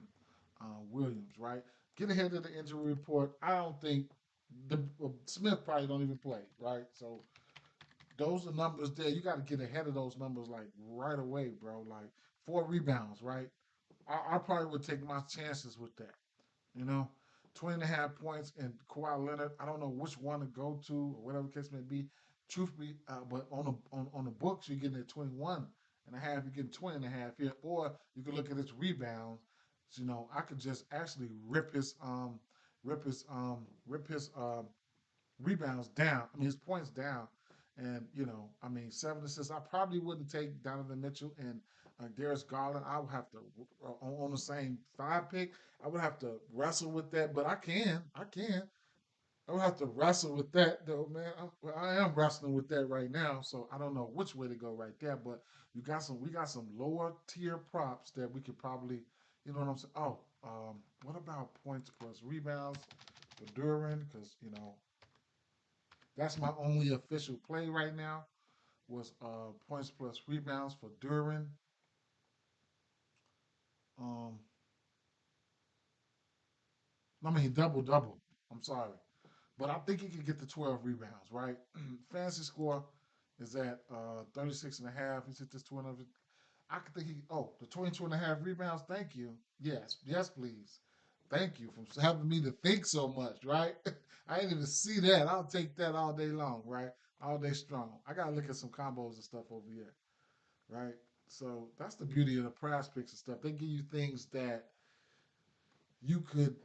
Williams, right? Get ahead of the injury report. I don't think Smith probably don't even play, right? So those are numbers there. You got to get ahead of those numbers like right away, bro. Like 4 rebounds, right? I probably would take my chances with that. You know, 20 and a half points and Kawhi Leonard. I don't know which one to go to or whatever the case may be. Truth be, but on the books, you're getting at 21 and a half, you're getting 20 and a half here. Or you can look at his rebounds. So, I could just actually rip his rebounds down. I mean, his points down. And, I mean, 7 assists. I probably wouldn't take Donovan Mitchell and Darius Garland. I would have to, on the same 5 pick, I would have to wrestle with that. But I can. I can. I would have to wrestle with that, though, man. I am wrestling with that right now. So I don't know which way to go right there. But we got some lower tier props that we could probably, you know what I'm saying? Oh, what about points plus rebounds for Duran? Because, that's my only official play right now was points plus rebounds for Duran. Um, I mean double double. I'm sorry, but I think he could get the 12 rebounds. Right? Fantasy score is at 36 and a half. He's hit this 200. I could think he. Oh, the 22 and a half rebounds. Thank you. Yes, yes, please. Thank you for having me to think so much. Right? I didn't even see that. I'll take that all day long. Right? All day strong. I gotta look at some combos and stuff over here. Right? So that's the beauty of the prize picks and stuff. They give you things that you could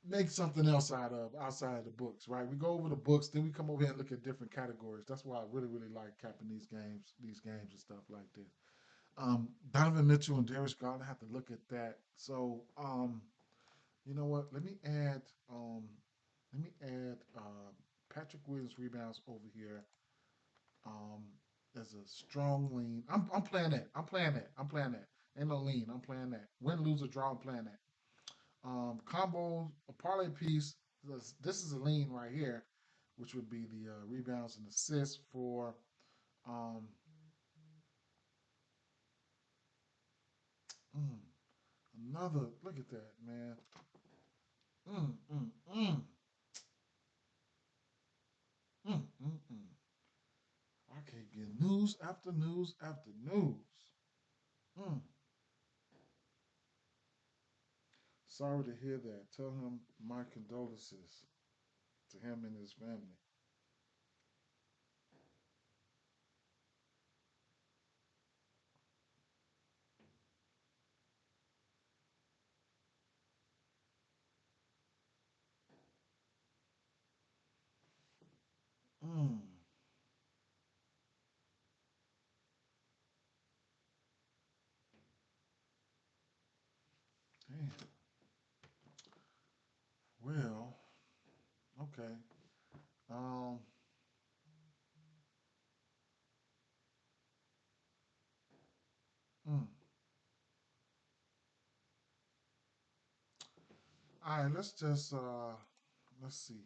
make something else out of outside of the books, right? We go over the books, then we come over here and look at different categories. That's why I really, really like capping these games and stuff like this. Donovan Mitchell and Darius Garland, I have to look at that. So You know what? Let me add Patrick Williams rebounds over here um, as a strong lean. I'm playing that. I'm playing that. I'm playing that. Ain't no lean. I'm playing that. Win, lose, or draw. I'm playing that. Combo, a parlay piece. This is a lean right here, which would be the rebounds and assists for um, mm, another. Look at that, man. Mm, mm, mm, mm. I can't get news after news after news. Mm. Sorry to hear that. Tell him my condolences to him and his family. Mm. Damn. Well, okay. Um. Mm. All right. Let's see.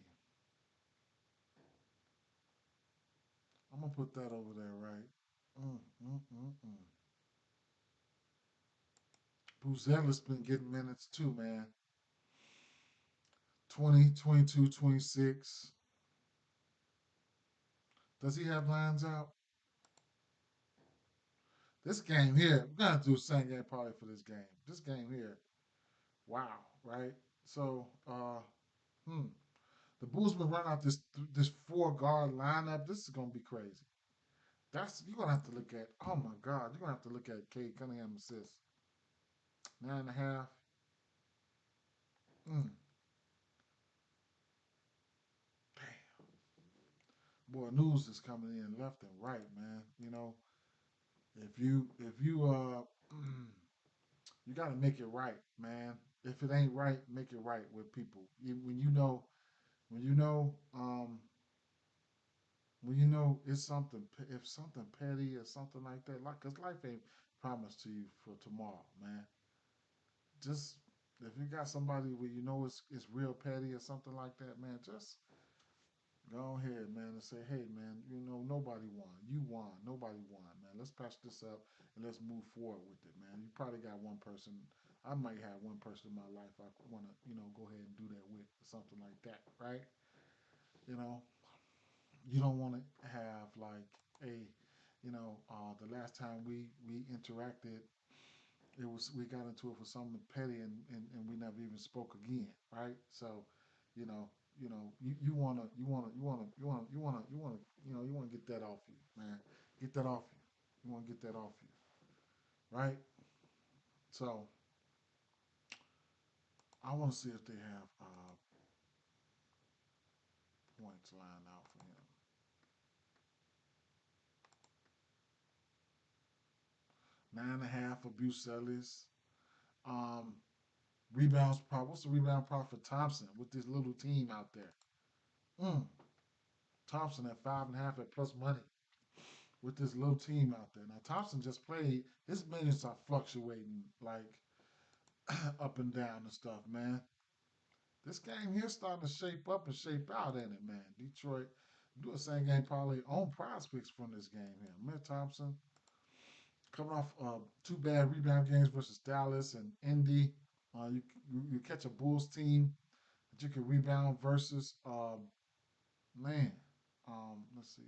I'm gonna put that over there, right? Mm, mm, mm, mm. Buzella's been getting minutes too, man. 20, 22, 26. Does he have lines out? This game here, we're gonna do the same game probably for this game. This game here, wow, right? So, hmm, the Bulls been running out this four guard lineup. This is gonna be crazy. That's you're gonna have to look at. Oh my God, you're gonna have to look at Cade Cunningham assists 9.5. Mm, damn, boy, news is coming in left and right, man. If you you got to make it right, man. If it ain't right, make it right with people. When you know, when you know it's something, if something petty or something like that, like, cause life ain't promised to you for tomorrow, man. Just if you got somebody where you know it's real petty or something like that, man, just go ahead, man, and say, hey, man, nobody won. You won. Nobody won, man. Let's patch this up and let's move forward with it, man. You probably got one person. I might have one person in my life I want to, go ahead and do that with, or something like that, right? You know, you don't want to have like a, the last time we interacted, we got into it for something petty and we never even spoke again, right? So, you know, you wanna get that off you, man. Get that off you. You wanna get that off you, right? So I want to see if they have points lined out for him. 9.5 for Bucelis. Um, rebounds prop. What's the rebound prop for Thompson with this little team out there? Mm, Thompson at 5.5 at plus money with this little team out there. Now Thompson just played. His minutes are fluctuating like up and down and stuff, man. This game here starting to shape up and shape out, ain't it, man? Detroit do the same game probably on prize picks from this game here. Matt Thompson coming off two bad rebound games versus Dallas and Indy. You catch a Bulls team that you can rebound versus man. Let's see.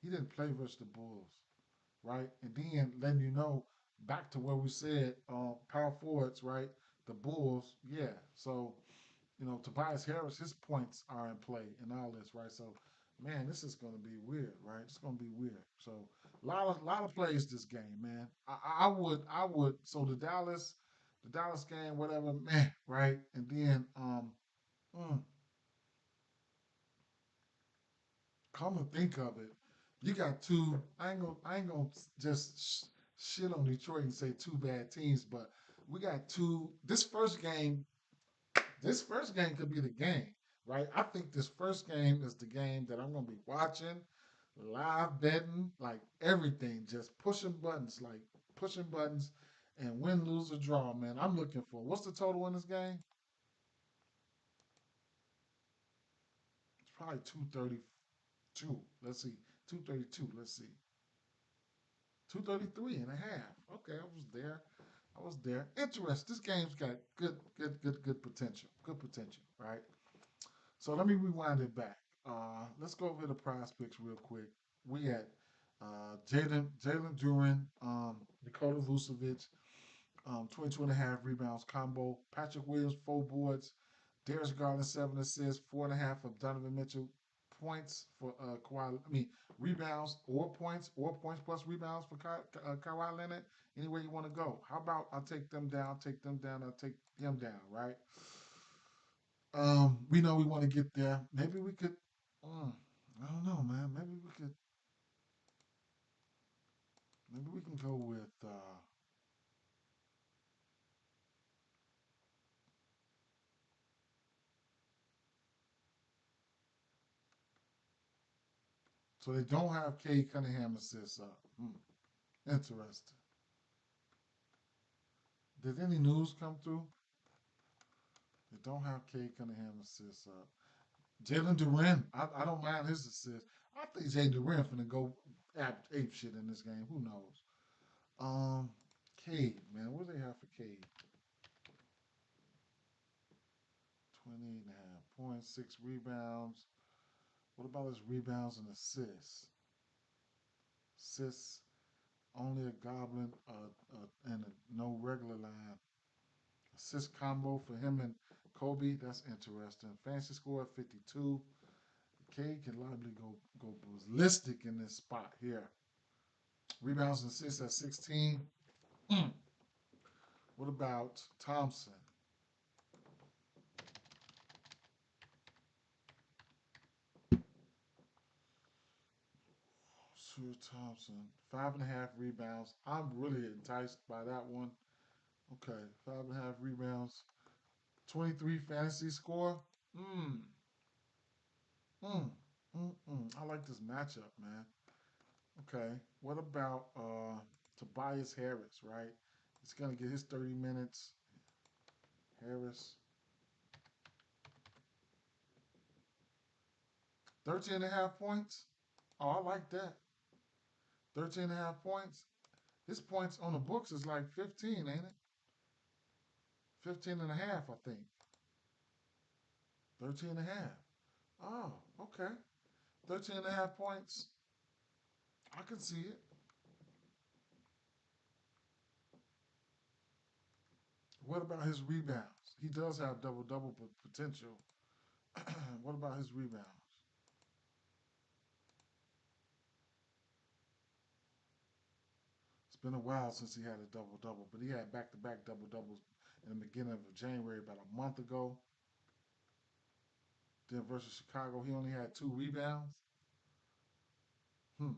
He didn't play versus the Bulls, right? And then letting you know back to where we said power forwards, right? The Bulls, yeah. So Tobias Harris, his points are in play and all this, right? So, man, this is going to be weird, right? It's going to be weird. So, a lot of plays this game, man. I would. So the Dallas game, whatever, man, right? And then, mm, come to think of it, you got two. I ain't gonna just shit on Detroit and say two bad teams, but we got two. This first game This first game could be the game, right? I think this first game is the game that I'm going to be watching, live betting, like everything, just pushing buttons, and win, lose, or draw, man. I'm looking for what's the total in this game? It's probably 232. Let's see, 232. Let's see, 233 and a half. Okay, I was there. I was there. Interesting. This game's got good potential. Good potential, right? So let me rewind it back. Let's go over the prize picks real quick. We had Jalen Duran, Nikola Vucevic, 22 and a half rebounds combo. Patrick Williams, 4 boards. Darius Garland, 7 assists, 4.5 of Donovan Mitchell. Points for Kawhi. I mean, rebounds or points plus rebounds for Kawhi Leonard. Any way you want to go. How about I'll take them down, take them down, I'll take him down, right? We know we want to get there. Maybe we could. Mm, I don't know, man. Maybe we could. Maybe we can go with. So they don't have Cade Cunningham assists up. Interesting. Did any news come through? They don't have Cade Cunningham assists up. Jalen Duren, I don't mind his assist. I think Jalen Duren finna go ape shit in this game. Who knows? Um, Cade, man, what do they have for Cade? 20.5 points, 6 rebounds. What about his rebounds and assists? Assists, only a goblin and no regular line. Assist combo for him and Kobe. That's interesting. Fancy score at 52. Cade can likely go ballistic in this spot here. Rebounds and assists at 16. Mm. What about Thompson? Sue Thompson, 5.5 rebounds. I'm really enticed by that one. Okay, 5.5 rebounds. 23 fantasy score. Mm, mm, I like this matchup, man. Okay, what about Tobias Harris, right? He's going to get his 30 minutes. Harris, 13 and a half points. Oh, I like that. 13 and a half points. His points on the books is like 15, ain't it? 15 and a half, I think. 13 and a half. Oh, okay. 13 and a half points. I can see it. What about his rebounds? He does have double double potential. What about his rebounds? It's been a while since he had a double double, but he had back to back double doubles in the beginning of January, about a month ago. Then versus Chicago, he only had 2 rebounds. Hmm.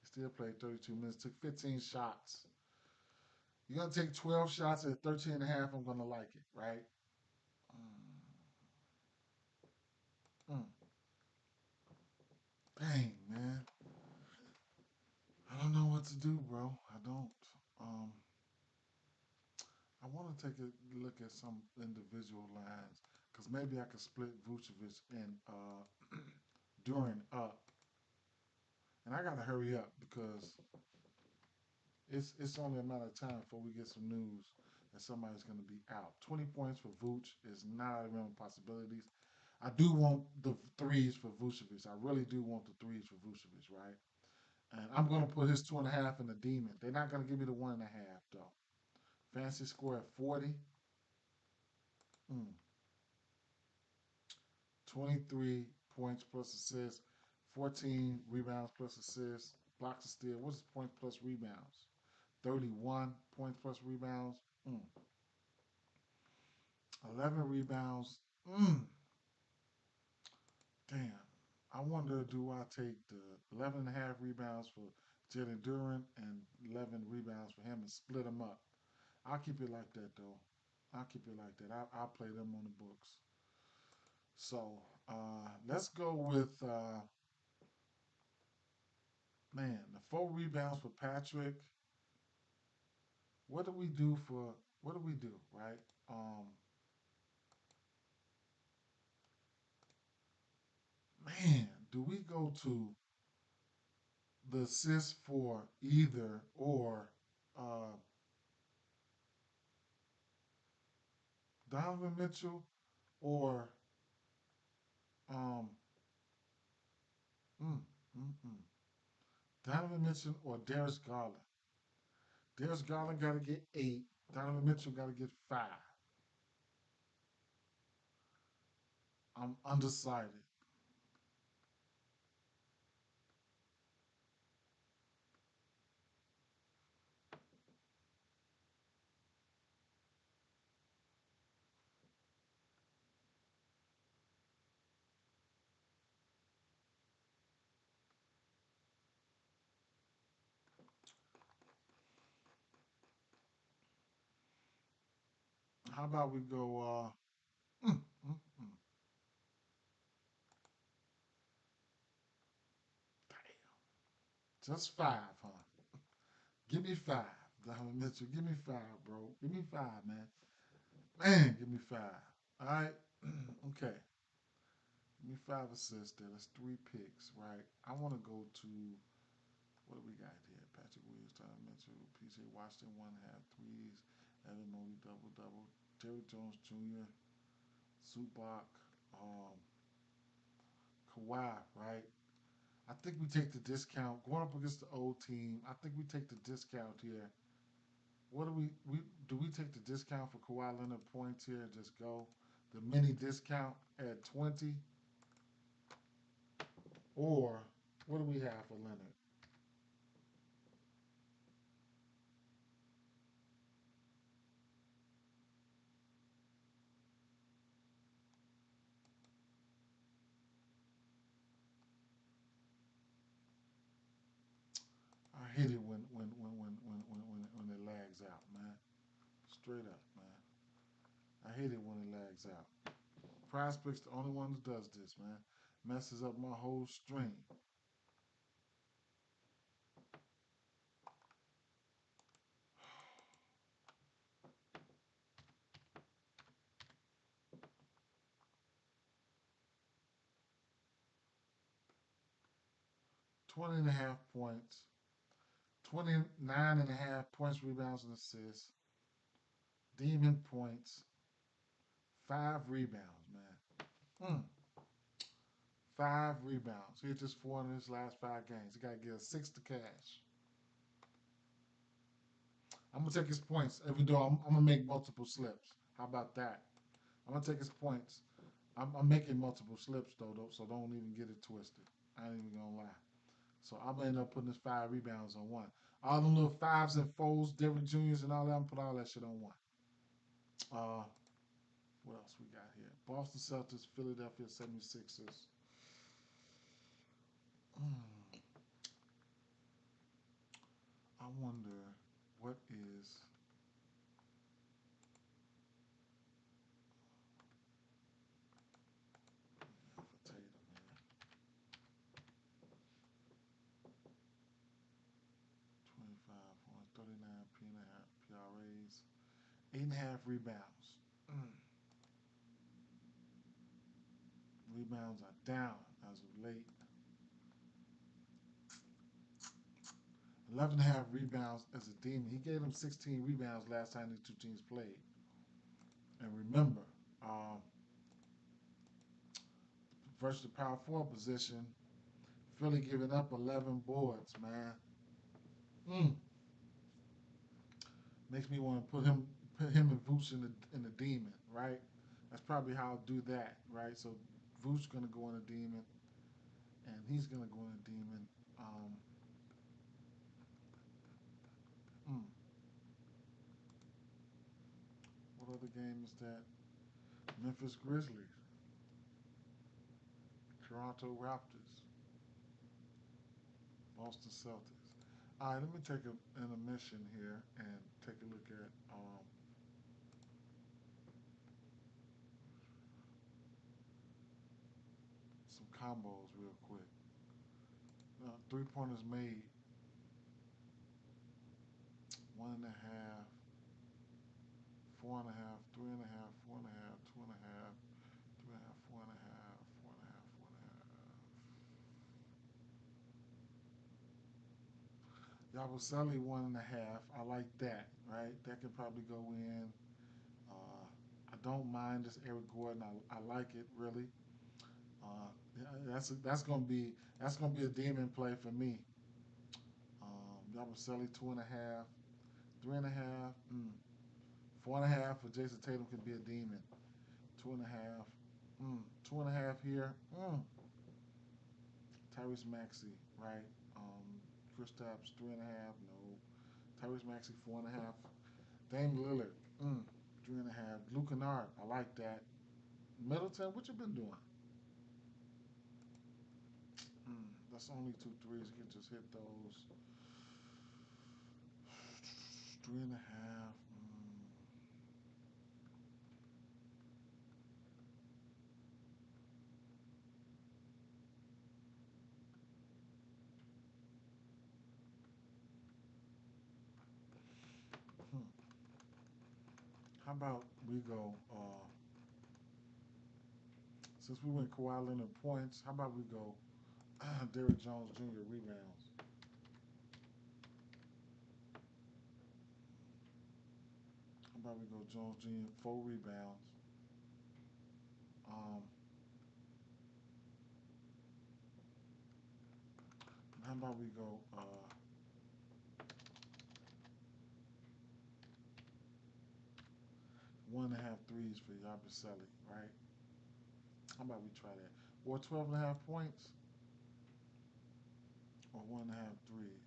He still played 32 minutes, took 15 shots. You're going to take 12 shots at 13 and a half. I'm going to like it, right? Mm. Dang, man. I don't know what to do, bro. I don't. Um, I want to take a look at some individual lines because maybe I could split Vucevic and Duran up. And I got to hurry up because it's only a matter of time before we get some news that somebody's going to be out. 20 points for Vooch is not out of the realm of possibilities. I do want the threes for Vucevic. I really do want the threes for Vucevic, right? And I'm going to put his 2.5 in the demon. They're not going to give me the 1.5, though. Fancy score at 40. Mm. 23 points plus assists, 14 rebounds plus assists, blocks and steal. What's points plus rebounds? 31 points plus rebounds. 11 rebounds. Damn. I wonder, do I take the 11 and a half rebounds for Jalen Duran and 11 rebounds for him and split them up? I'll keep it like that, though. I'll keep it like that. I'll play them on the books. So let's go with man, the 4 rebounds for Patrick. What do we do for what do we do, right? Man, do we go to the assist for either or uh, Donovan Mitchell or um, mm, mm, mm, Donovan Mitchell or Darius Garland? Darius Garland got to get 8. Donovan Mitchell got to get 5. I'm undecided. How about we go? Mm, mm, mm. Damn, just 5, huh? Give me 5, Donovan Mitchell. Give me 5, bro. Give me 5, man. Man, give me 5. All right. Okay. Give me 5 assists there. That's 3 picks, right? I want to go to what do we got here? Patrick Williams, Donovan Mitchell, PJ Washington, 1.5 threes, Evan Mobley, double double, Terry Jones Jr., Zubac, um, Kawhi, right? I think we take the discount going up against the old team. I think we take the discount here. What do we take the discount for Kawhi Leonard points here and just go the mini discount at 20, or what do we have for Leonard? I hate it when it lags out, man. Straight up, man. I hate it when it lags out. Prospect's the only one that does this, man. Messes up my whole stream. 20 and a half points, 29 and a half points, rebounds, and assists. Demon points, 5 rebounds, man. Mm, 5 rebounds. He just 4 in his last 5 games. He got to get a 6 to cash. I'm going to take his points, even though I'm going to make multiple slips. How about that? I'm going to take his points. I'm making multiple slips, though, so don't even get it twisted. I ain't even going to lie. So I'm gonna end up putting this 5 rebounds on one. All them little fives and fours, Derrick Juniors and all that, I'm gonna put all that shit on one. Uh, what else we got here? Boston Celtics, Philadelphia 76ers. Mm, I wonder what is for Tatum here. 25 points, 39 P and a half PRAs, 8.5 rebounds. Mm, rebounds are down as of late. 11.5 rebounds as a demon. He gave them 16 rebounds last time these two teams played. And remember, um, versus the power forward position, Philly giving up 11 boards, man. Mm. Makes me want to put him and Vooch in the demon, right? That's probably how I'll do that, right? So Vooch gonna go in a demon, and he's gonna go in a demon. Um, mm. What other game is that? Memphis Grizzlies, Toronto Raptors, Boston Celtics. All right, let me take an intermission here and take a look at combos real quick. 3 pointers made 1.5, 4.5, 3.5, 4.5, 2.5, 3.5, 4.5, 4.5, 4.5. Yabusele 1.5. I like that, right? That could probably go in. Uh, I don't mind this Eric Gordon. I like it really. Uh, that's gonna be a demon play for me. Yabusele 2.5, 3.5, 4.5 for Jason Tatum could be a demon. 2.5, 2.5 here. Tyrese Maxey, right? Chris Tapps 3.5, no. Tyrese Maxey 4.5. Dame Lillard, 3.5. Luke Kennard, I like that. Middleton, what you been doing? That's only two threes. You can just hit those. 3.5. Hmm. How about we go? Since we went Kawhi Leonard points, how about we go Derrick Jones Jr. rebounds? How about we go Jones Jr. 4 rebounds? Um, how about we go 1.5 threes for Yabusele, right? How about we try that? Or 12.5 points, or 1.5 threes.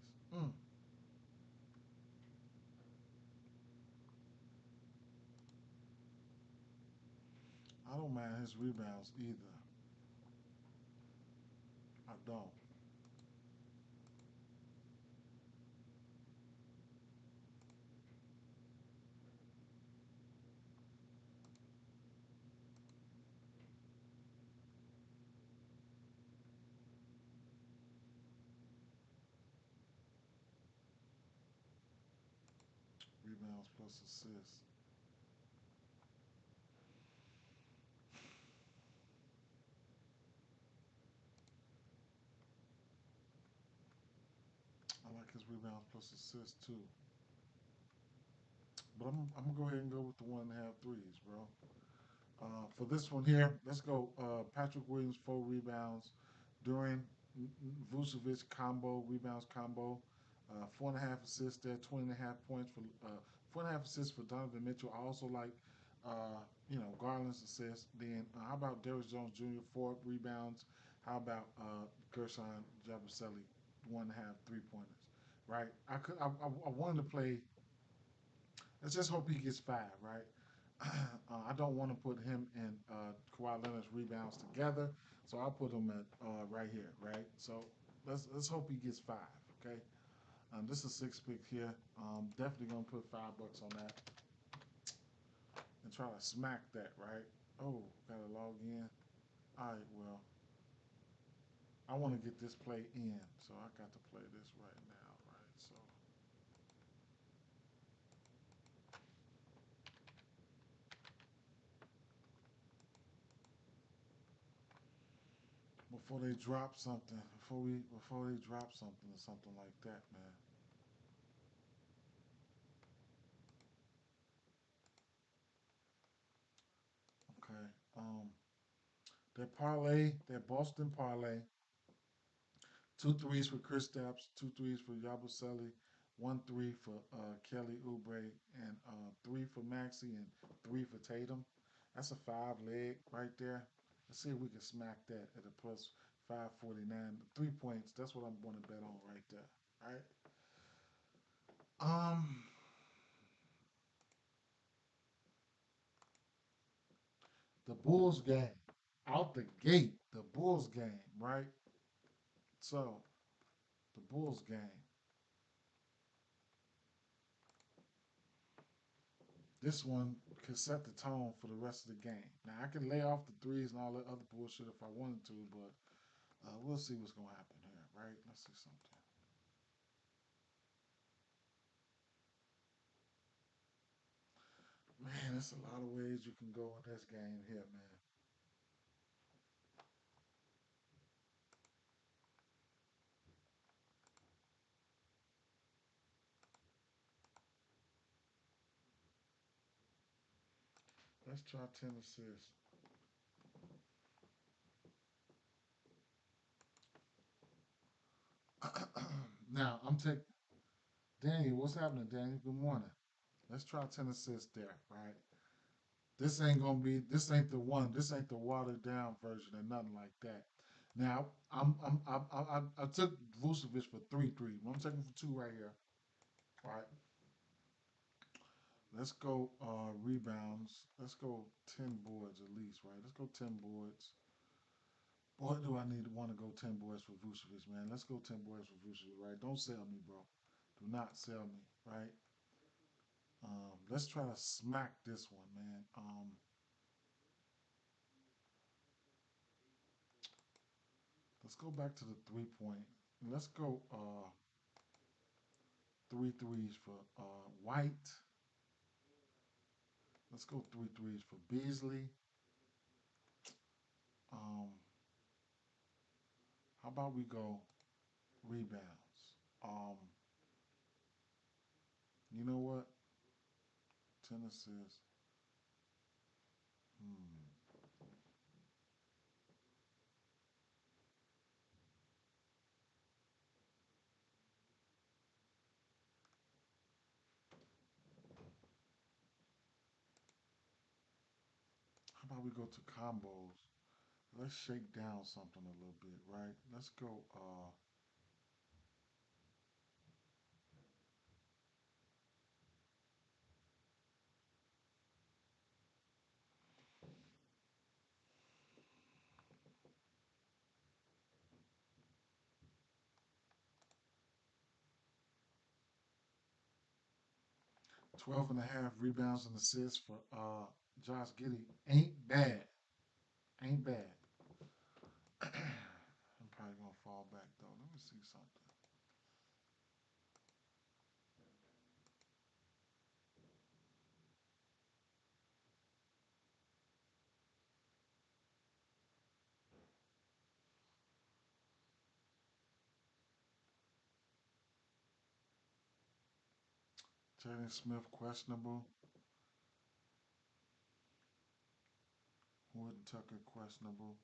I don't mind his rebounds either. I don't. Rebounds plus assists. I like his rebounds plus assists too. But I'm gonna go ahead and go with the 1.5 threes, bro. For this one here, let's go Patrick Williams 4 rebounds during Vucevic combo rebounds combo. 4.5 assists there, 20.5 points for 4.5 assists for Donovan Mitchell. I also like Garland's assist. Then how about Derrick Jones Jr. 4 rebounds? How about Gershon Jabusele 1.5 3 pointers? Right. I wanted to play. Let's just hope he gets 5. Right. I don't want to put him and Kawhi Leonard's rebounds together, so I'll put him at right here, right? So let's hope he gets 5. Okay, this is 6 pick here. Definitely gonna put $5 on that and try to smack that, right? Oh, gotta log in. All right, well, I want to get this play in, so I got to play this right now, right? So before they drop something, before they drop something or something like that, man. Okay. That Boston parlay, two threes for Chris Stapps, two threes for Yabusele, 1 3 for Kelly Oubre, and 3 for Maxey and 3 for Tatum. That's a 5 leg right there. Let's see if we can smack that at a plus 549. 3 points. That's what I'm going to bet on right there. All right. Um, the Bulls game out the gate. The Bulls game, right? So the Bulls game. This one could set the tone for the rest of the game. Now I can lay off the threes and all that other bullshit if I wanted to, but We'll see what's gonna happen here, right? Let's see something. Man, there's a lot of ways you can go in this game here, man. Let's try 10 assists. Now I'm taking Daniel. What's happening, Daniel? Good morning. Let's try 10 assists there, right? This ain't gonna be. This ain't the one. This ain't the watered down version or nothing like that. Now I took Vucevic for 3 3. I'm taking for two right here. All right. Let's go rebounds. Let's go 10 boards at least, right? Let's go 10 boards. Boy, do I need to want to go 10 boards for Vucevic, man. Let's go 10 boards for Vucevic, right? Don't sell me, bro. Do not sell me, right? Let's try to smack this one, man. Let's go back to the 3 point. Let's go three threes for White. Let's go three threes for Beasley. Um, how about we go rebounds? Um, you know what? 10 assists. Hmm. How about we go to combos? Let's shake down something a little bit, right? Let's go 12 and a half rebounds and assists for Josh Giddey. Ain't bad. Ain't bad. I'm probably gonna fall back though. Let me see something. Jaden Smith questionable. Horton Tucker questionable.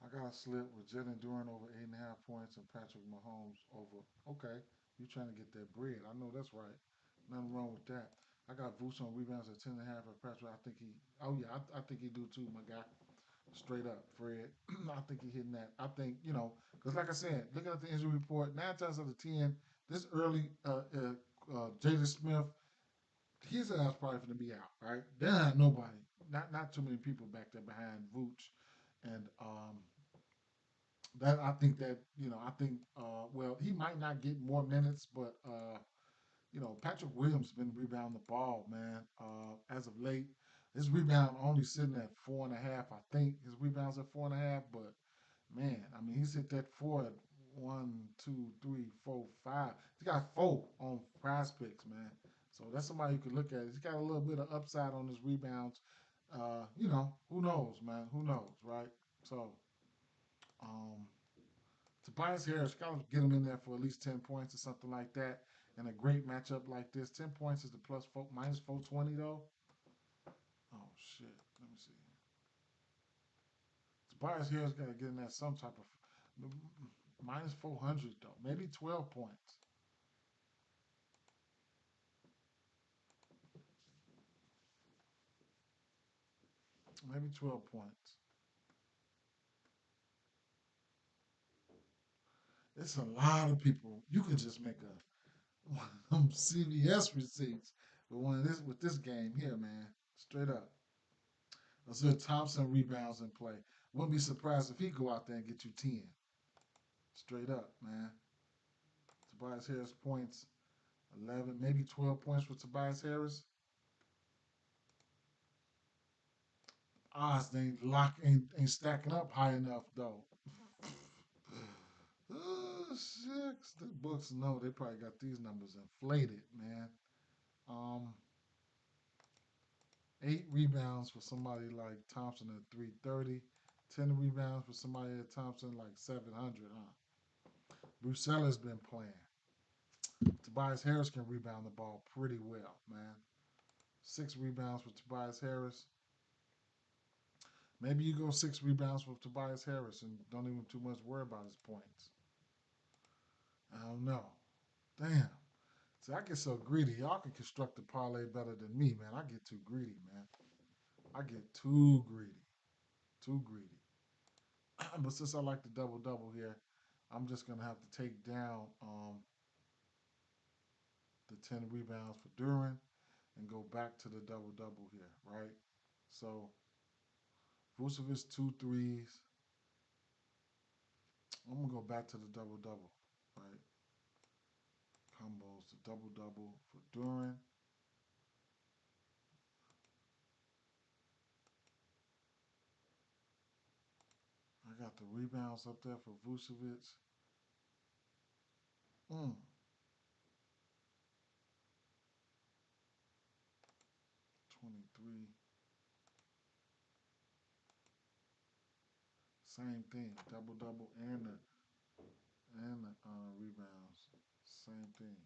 I got a slip with Jalen Duran over 8.5 points and Patrick Mahomes over. Okay, you trying to get that bread? I know that's right. Nothing wrong with that. I got Vuce on rebounds at 10.5 at Patrick. I think he. Oh yeah, I think he do too, my guy. Straight up, Fred. I think he hitting that. I think because like I said, looking at the injury report, 9 times out of 10, this early Jalen Smith, his ass probably going to be out. Right? There ain't nobody, not too many people back there behind Vooch, and that I think that I think well he might not get more minutes, but Patrick Williams has been rebounding the ball, man. As of late, his rebound only sitting at 4.5. I think his rebounds at 4.5, but man, I mean he's hit that four at one, two, three, four, five. He's got four on Prize Picks, man. So that's somebody you could look at. He's got a little bit of upside on his rebounds. Who knows, man? Who knows, right? So, um, Tobias Harris, got to get him in there for at least 10 points or something like that. In a great matchup like this, 10 points is the plus four, minus 420 though. Oh shit, let me see. Tobias Harris got to get in there some type of minus 400 though, maybe 12 points, maybe 12 points. It's a lot of people. You could just make a one of them CVS receipts with this game here, man. Straight up. Let's let Thompson rebounds and play. Wouldn't be surprised if he go out there and get you 10. Straight up, man. Tobias Harris points 11, maybe 12 points for Tobias Harris. Odds ain't stacking up high enough though. Oh, six. The books know they probably got these numbers inflated, man. Um, 8 rebounds for somebody like Thompson at 330. 10 rebounds for somebody at Thompson like 700, huh? Brucella's been playing. Tobias Harris can rebound the ball pretty well, man. 6 rebounds for Tobias Harris. Maybe you go 6 rebounds for Tobias Harris and don't even too much worry about his points. I don't know. Damn. See, I get so greedy. Y'all can construct a parlay better than me, man. I get too greedy, man. I get too greedy. Too greedy. But since I like the double double here, I'm just gonna have to take down the 10 rebounds for Duran and go back to the double double here, right? So Vucevic 2 threes. I'm gonna go back to the double double, right? Combos the double double for Duran. I got the rebounds up there for Vucevic. Mm, 23. Same thing, double double and the rebounds. Same thing.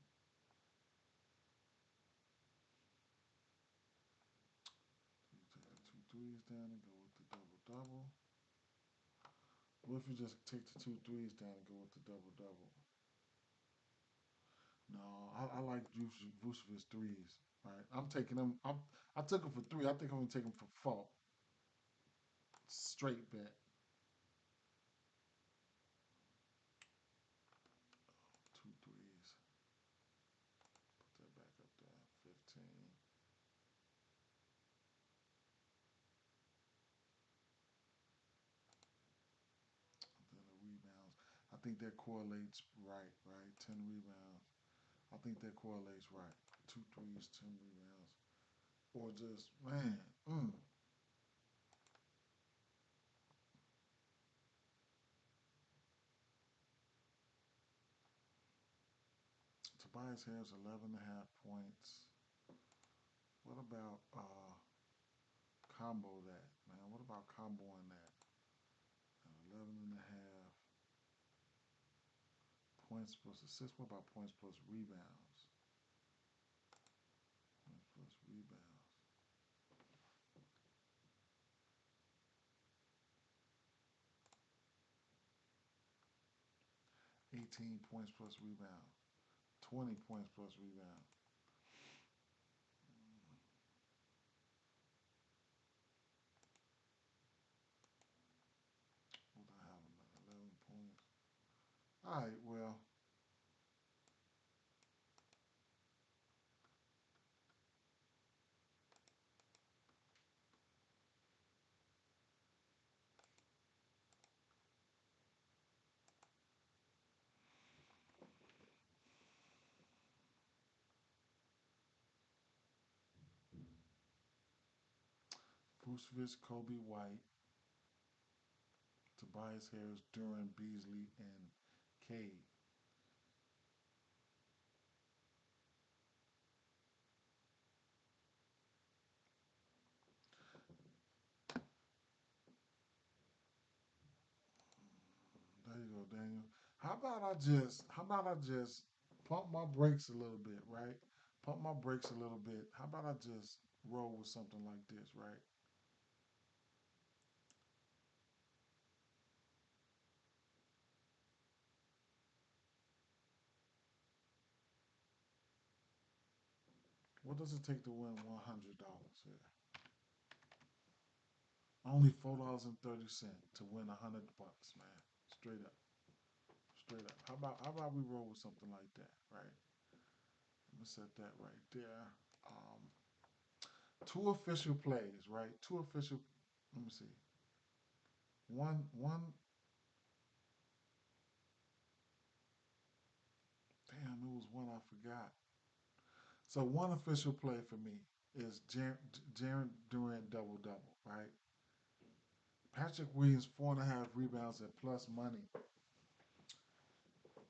You take the 2 threes down and go with the double double. What if you just take the 2 threes down and go with the double double? No, I like Vucevic's threes. Right, I'm taking them. I took them for three. I think I'm gonna take them for four. Straight bet. 2 threes. Put that back up there. 15. Then the rebounds. I think that correlates right. Right, 10 rebounds. I think that correlates right. 2 threes, 10 rebounds, or just man. Tobias Harris 11.5 points. What about combo that, man? What about comboing that? 11.5 points plus assists. What about points plus rebounds? Points plus rebounds. 18 points plus rebound. 20 points plus rebound. What do I have him at? 11 points. All right, well, Vucevic, Kobe White, Tobias Harris, Duran, Beasley, and Cade. There you go, Daniel. How about I just pump my brakes a little bit, right? Pump my brakes a little bit. How about I just roll with something like this, right? What does it take to win $100 here? Only $4.30 to win $100, man. Straight up, straight up. How about we roll with something like that, right? Let me set that right there. Um, two official plays, right? Two official. Let me see. One. Damn, it was one I forgot. So one official play for me is Jaren Durant double double, right? Patrick Williams 4.5 rebounds at plus money.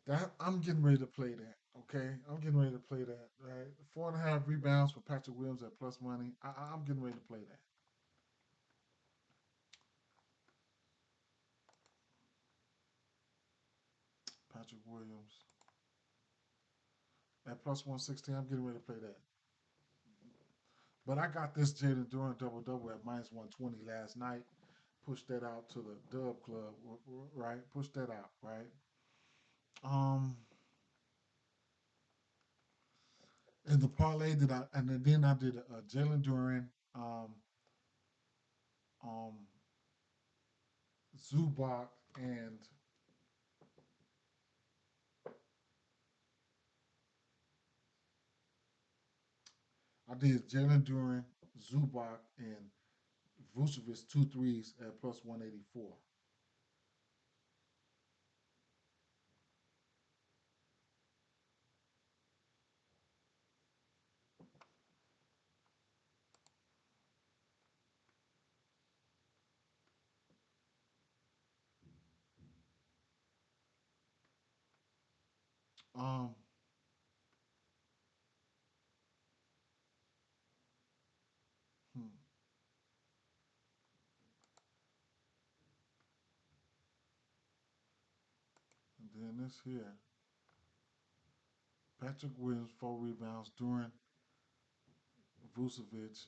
That I'm getting ready to play that. Okay, I'm getting ready to play that. Right, 4.5 rebounds for Patrick Williams at plus money. I'm getting ready to play that. Patrick Williams at plus 116. I'm getting ready to play that. But I got this Jalen Duran double double at minus 120 last night. Pushed that out to the Dub Club, right? Pushed that out, right? Um, and the parlay that then I did Jalen Duran, um, Zubac, and I did Jalen Duran, Zubac, and Vucevic two threes at plus 184. Um, hmm. And then this here, Patrick Williams 4 rebounds, Duran, Vucevic,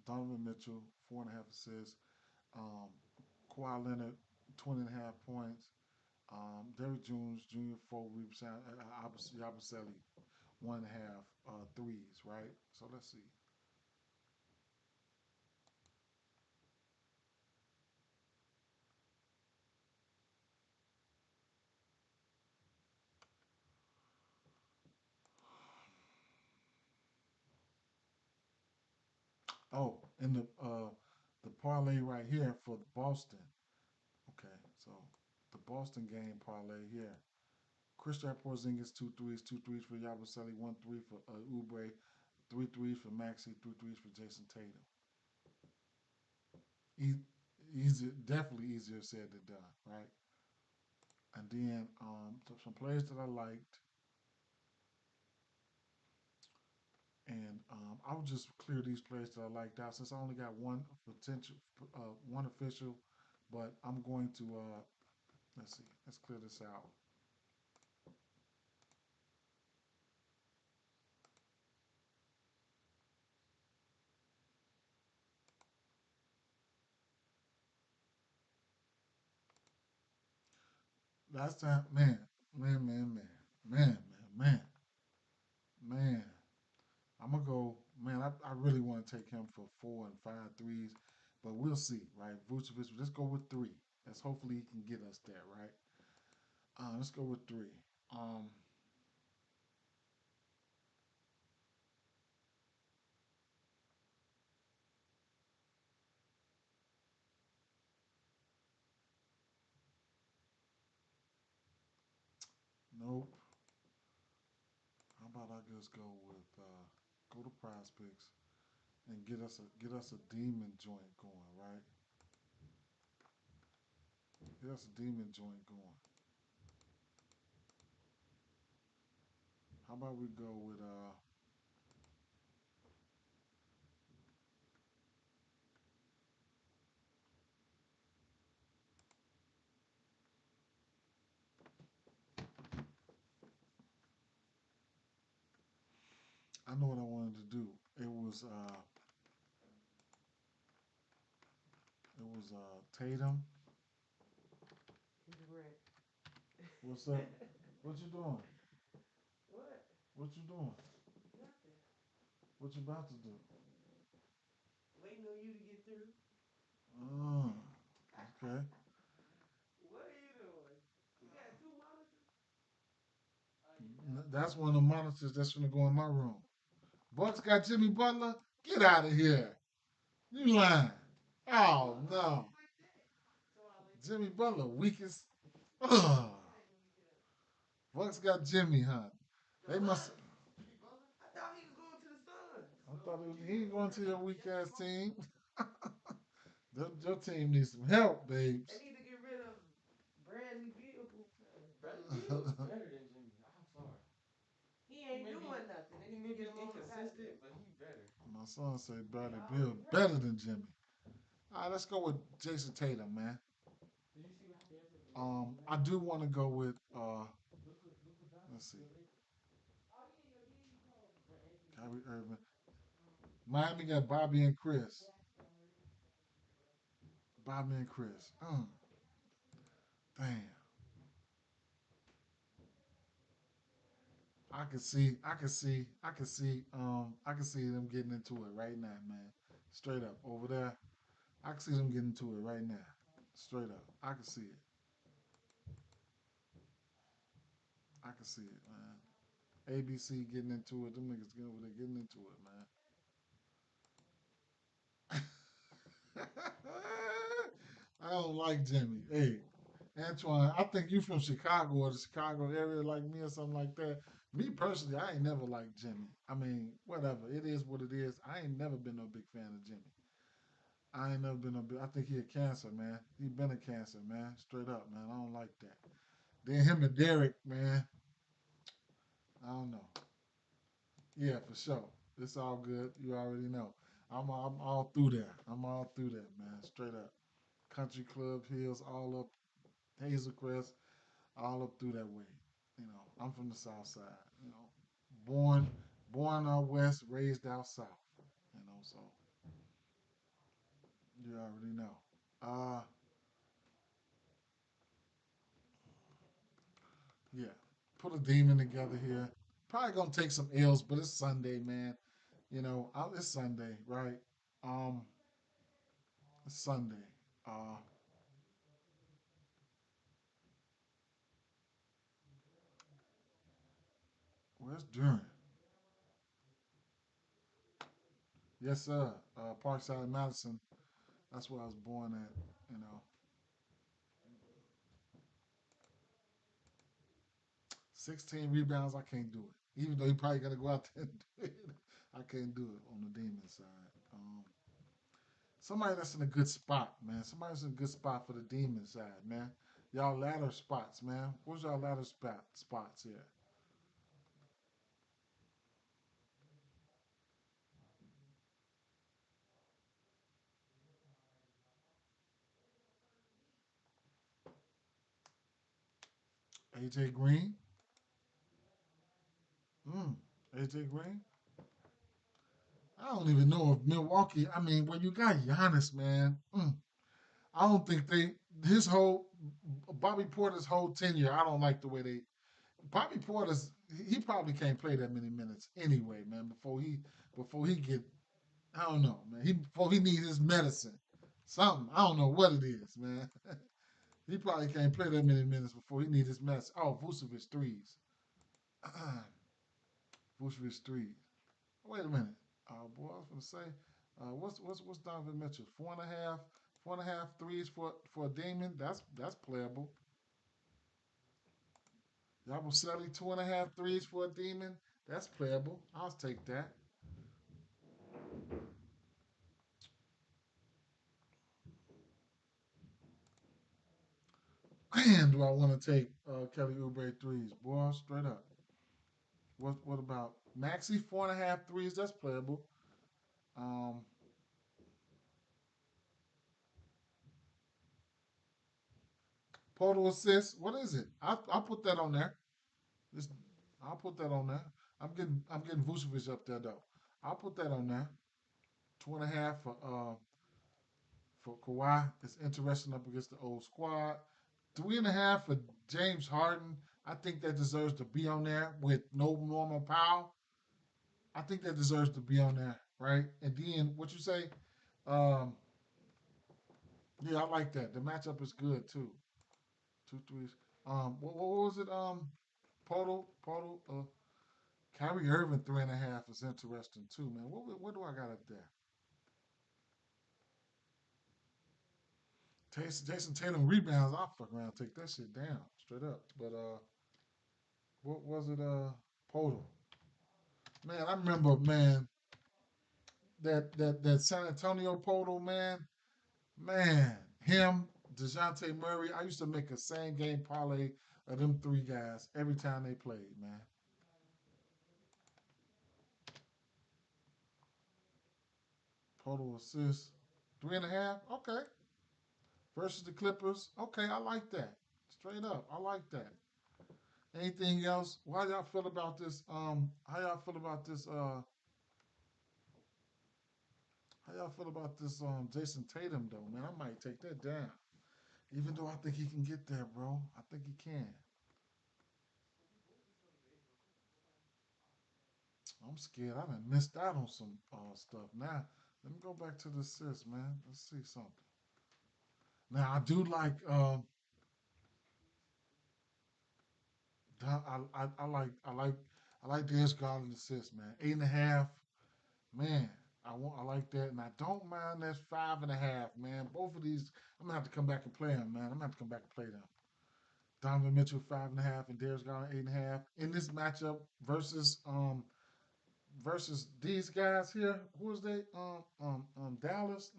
Donovan Mitchell 4.5 assists, um, Kawhi Leonard 20.5 points, Derrick Jones Jr. 4 rebounds, Yabusele 1.5 threes, right? So let's see. Oh, and the parlay right here for Boston. Okay, so the Boston game parlay here. Kristaps Porzingis two threes for Yabusele, 1 3 for Oubre, 3 threes for Maxey, 3 threes for Jason Tatum. E- Easy, definitely easier said than done, right? And then some players that I liked, and I would just clear these players that I liked out since I only got one potential, one official, but I'm going to let's see, let's clear this out. Last time, man, man, man, man, man, man. I'm gonna go, man. I really want to take him for 4 and 5 threes, but we'll see, right? Vucevic, let's go with three. Let's hopefully he can get us there, right? Let's go with three. Um, nope. How about I just go with go to Prize Picks and get us a demon joint going, right? Get us a demon joint going. How about we go with I know what I wanted to do. It was Tatum. He's a wreck. What's up? What you doing? What? What you doing? Nothing. What you about to do? Waiting on you to get through. Oh, okay. What are you doing? You got two monitors? Oh, you That's one of the monitors that's gonna go in my room. Bucks got Jimmy Butler. Get out of here. You lying? Oh don't. no, Like that. So I'll let you Jimmy know. Butler weakest. I'll Ugh. let you know when you get up. Bucks got Jimmy, huh? The They must. Bucks. Jimmy Butler? I thought he was going to the Suns. I So thought Jimmy he ain't Butler going to got your weak Devin ass Booker. team. Your team needs some help, babes. They need to get rid of Bradley Beal. Bradley Beal is better than Jimmy. I'm sorry. He ain't doing nothing. They need to get him on inconsistent, but he better. My son said Bradley Bill better than Jimmy. All right, let's go with Jason Tatum, man. Did you see what happened yesterday? I do want to go with let's see, Kyrie Irving. Miami got Bobby and Chris. Bobby and Chris. Damn. I can see them getting into it right now, man. Straight up over there. I can see them getting into it right now. Straight up. I can see it. I can see it, man. ABC getting into it. Them niggas getting over there getting into it, man. I don't like Jimmy. Hey, Antoine, I think you from Chicago or the Chicago area like me or something like that. Me personally, I ain't never liked Jimmy. I mean, whatever. It is what it is. I ain't never been no big fan of Jimmy. I ain't never been no big. I think he a cancer, man. He been a cancer, man. Straight up, man. I don't like that. Then him and Derek, man. I don't know. Yeah, for sure. It's all good. You already know. I'm all through there. I'm all through that, man. Straight up. Country Club Hills, all up Hazelcrest, all up through that way. You know, I'm from the South Side. You know, born born out west, raised out south. You know, so you already know. Uh, yeah. Put a demon together here. Probably gonna take some L's, but it's Sunday, man. You know, it's Sunday, right? Um, it's Sunday. Uh, where's Duran? Yes, sir. Parkside, Madison. That's where I was born at. You know, 16 rebounds. I can't do it. Even though he probably got to go out there and do it, I can't do it on the demon side. Somebody that's in a good spot, man. Somebody that's in a good spot for the demon side, man. Y'all ladder spots, man. Where's y'all ladder spots here? AJ Green. Mm. AJ Green. I don't even know if Milwaukee. I mean, when you got Giannis, man. I don't think his whole Bobby Porter's whole tenure. I don't like the way they Bobby Porter's he probably can't play that many minutes anyway, man. Before he get I don't know, man. He before he needs his medicine, something I don't know what it is, man. He probably can't play that many minutes before he needs his medicine. Oh, Vucevic threes, Vucevic threes. Wait a minute, boy, I was gonna say, what's Donovan Mitchell? 4.5, 4.5 threes for a Damon. That's playable. Yabusele, 2.5 threes for a Demon. That's playable. I'll take that. Man, do I want to take Kelly Oubre threes, boy? Straight up. What about Maxi 4.5 threes? That's playable. Um, Total assists. What is it? I'll put that on there. Just, I'll put that on there. I'm getting Vucevic up there though. I'll put that on there. 2.5 for Kawhi. It's interesting up against the old squad. 3.5 for James Harden. I think that deserves to be on there with no normal Powell. I think that deserves to be on there, right? And then what you say? Um, yeah, I like that. The matchup is good too. Two threes. What was it? Portal. Kyrie Irving 3.5 is interesting too, man. What do I got up there? Jason Tatum rebounds. I'll fuck around, and take that shit down straight up. But what was it? Portal. Man, I remember, man, that San Antonio Portal, man. Man, him, DeJounte Murray. I used to make a same game parlay of them three guys every time they played, man. Total assists, 3.5. Okay. Versus the Clippers. Okay, I like that. Straight up, I like that. Anything else? Why y'all feel about this? How y'all feel about this? How y'all feel about this? Jason Tatum though, man. I might take that down. Even though I think he can get there, bro. I think he can. I'm scared. I done missed out on some stuff. Now, let me go back to the assists, man. Let's see something. Now, I do like. I like Darius Garland assists, man. 8.5, man. I like that, and I don't mind that 5.5, man. Both of these, I'm gonna have to come back and play them, man. I'm gonna have to come back and play them. Donovan Mitchell 5.5 and Darius Garland 8.5 in this matchup versus these guys here. Who is they? Dallas.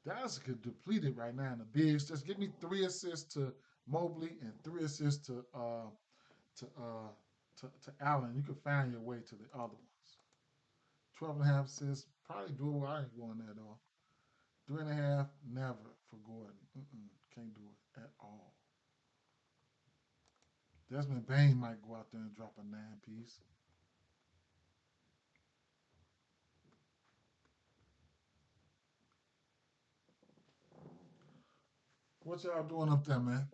Dallas could deplete it right now in the bigs. Just give me 3 assists to Mobley and 3 assists to uh to Allen. You can find your way to the other ones. 12.5 assists, probably doable. I ain't going that off. 3.5, never for Gordon. Can't do it at all. Desmond Bain might go out there and drop a 9 piece. What y'all doing up there, man?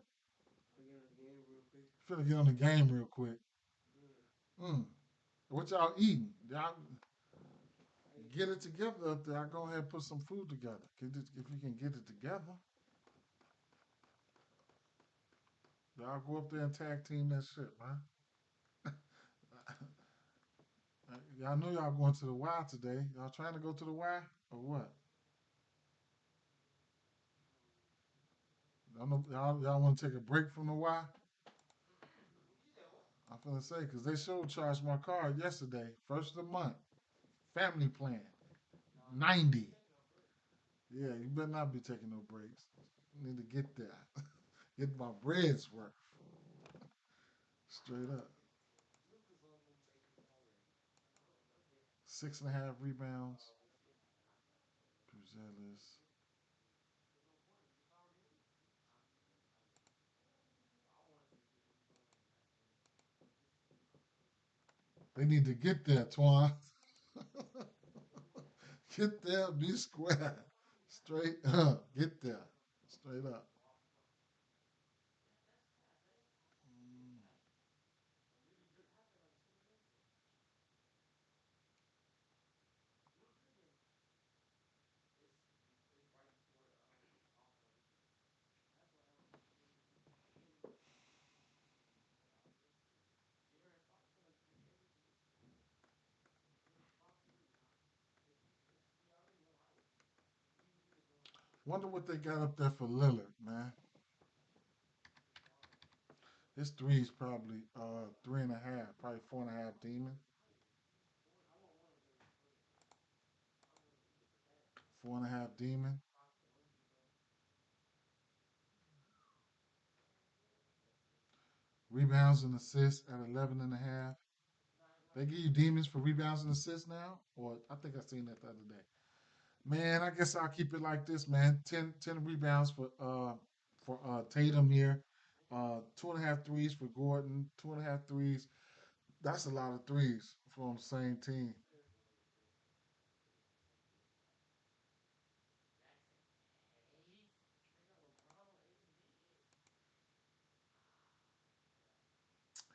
Finna get on the game real quick. Mm. What y'all eating? Y'all get it together up there. I go ahead and put some food together. If you can get it together, y'all go up there and tag team that shit, man. Y'all know y'all going to the Y today. Y'all trying to go to the Y or what? Y'all want to take a break from the Y? I'm finna say because they showed charged my card yesterday, first of the month, family plan, 90. Yeah, you better not be taking no breaks. You need to get there, get my bread's worth, straight up. 6.5 rebounds. Puzelis. They need to get there, Twan. Get there, be square. Straight up. Get there. Straight up. Wonder what they got up there for Lillard, man. His three's probably 3.5, probably 4.5 demon. 4.5 demon. Rebounds and assists at 11.5. They give you demons for rebounds and assists now? Or I think I seen that the other day. Man, I guess I'll keep it like this, man. 10 rebounds for Tatum here. 2.5 threes for Gordon. 2.5 threes. That's a lot of threes from the same team.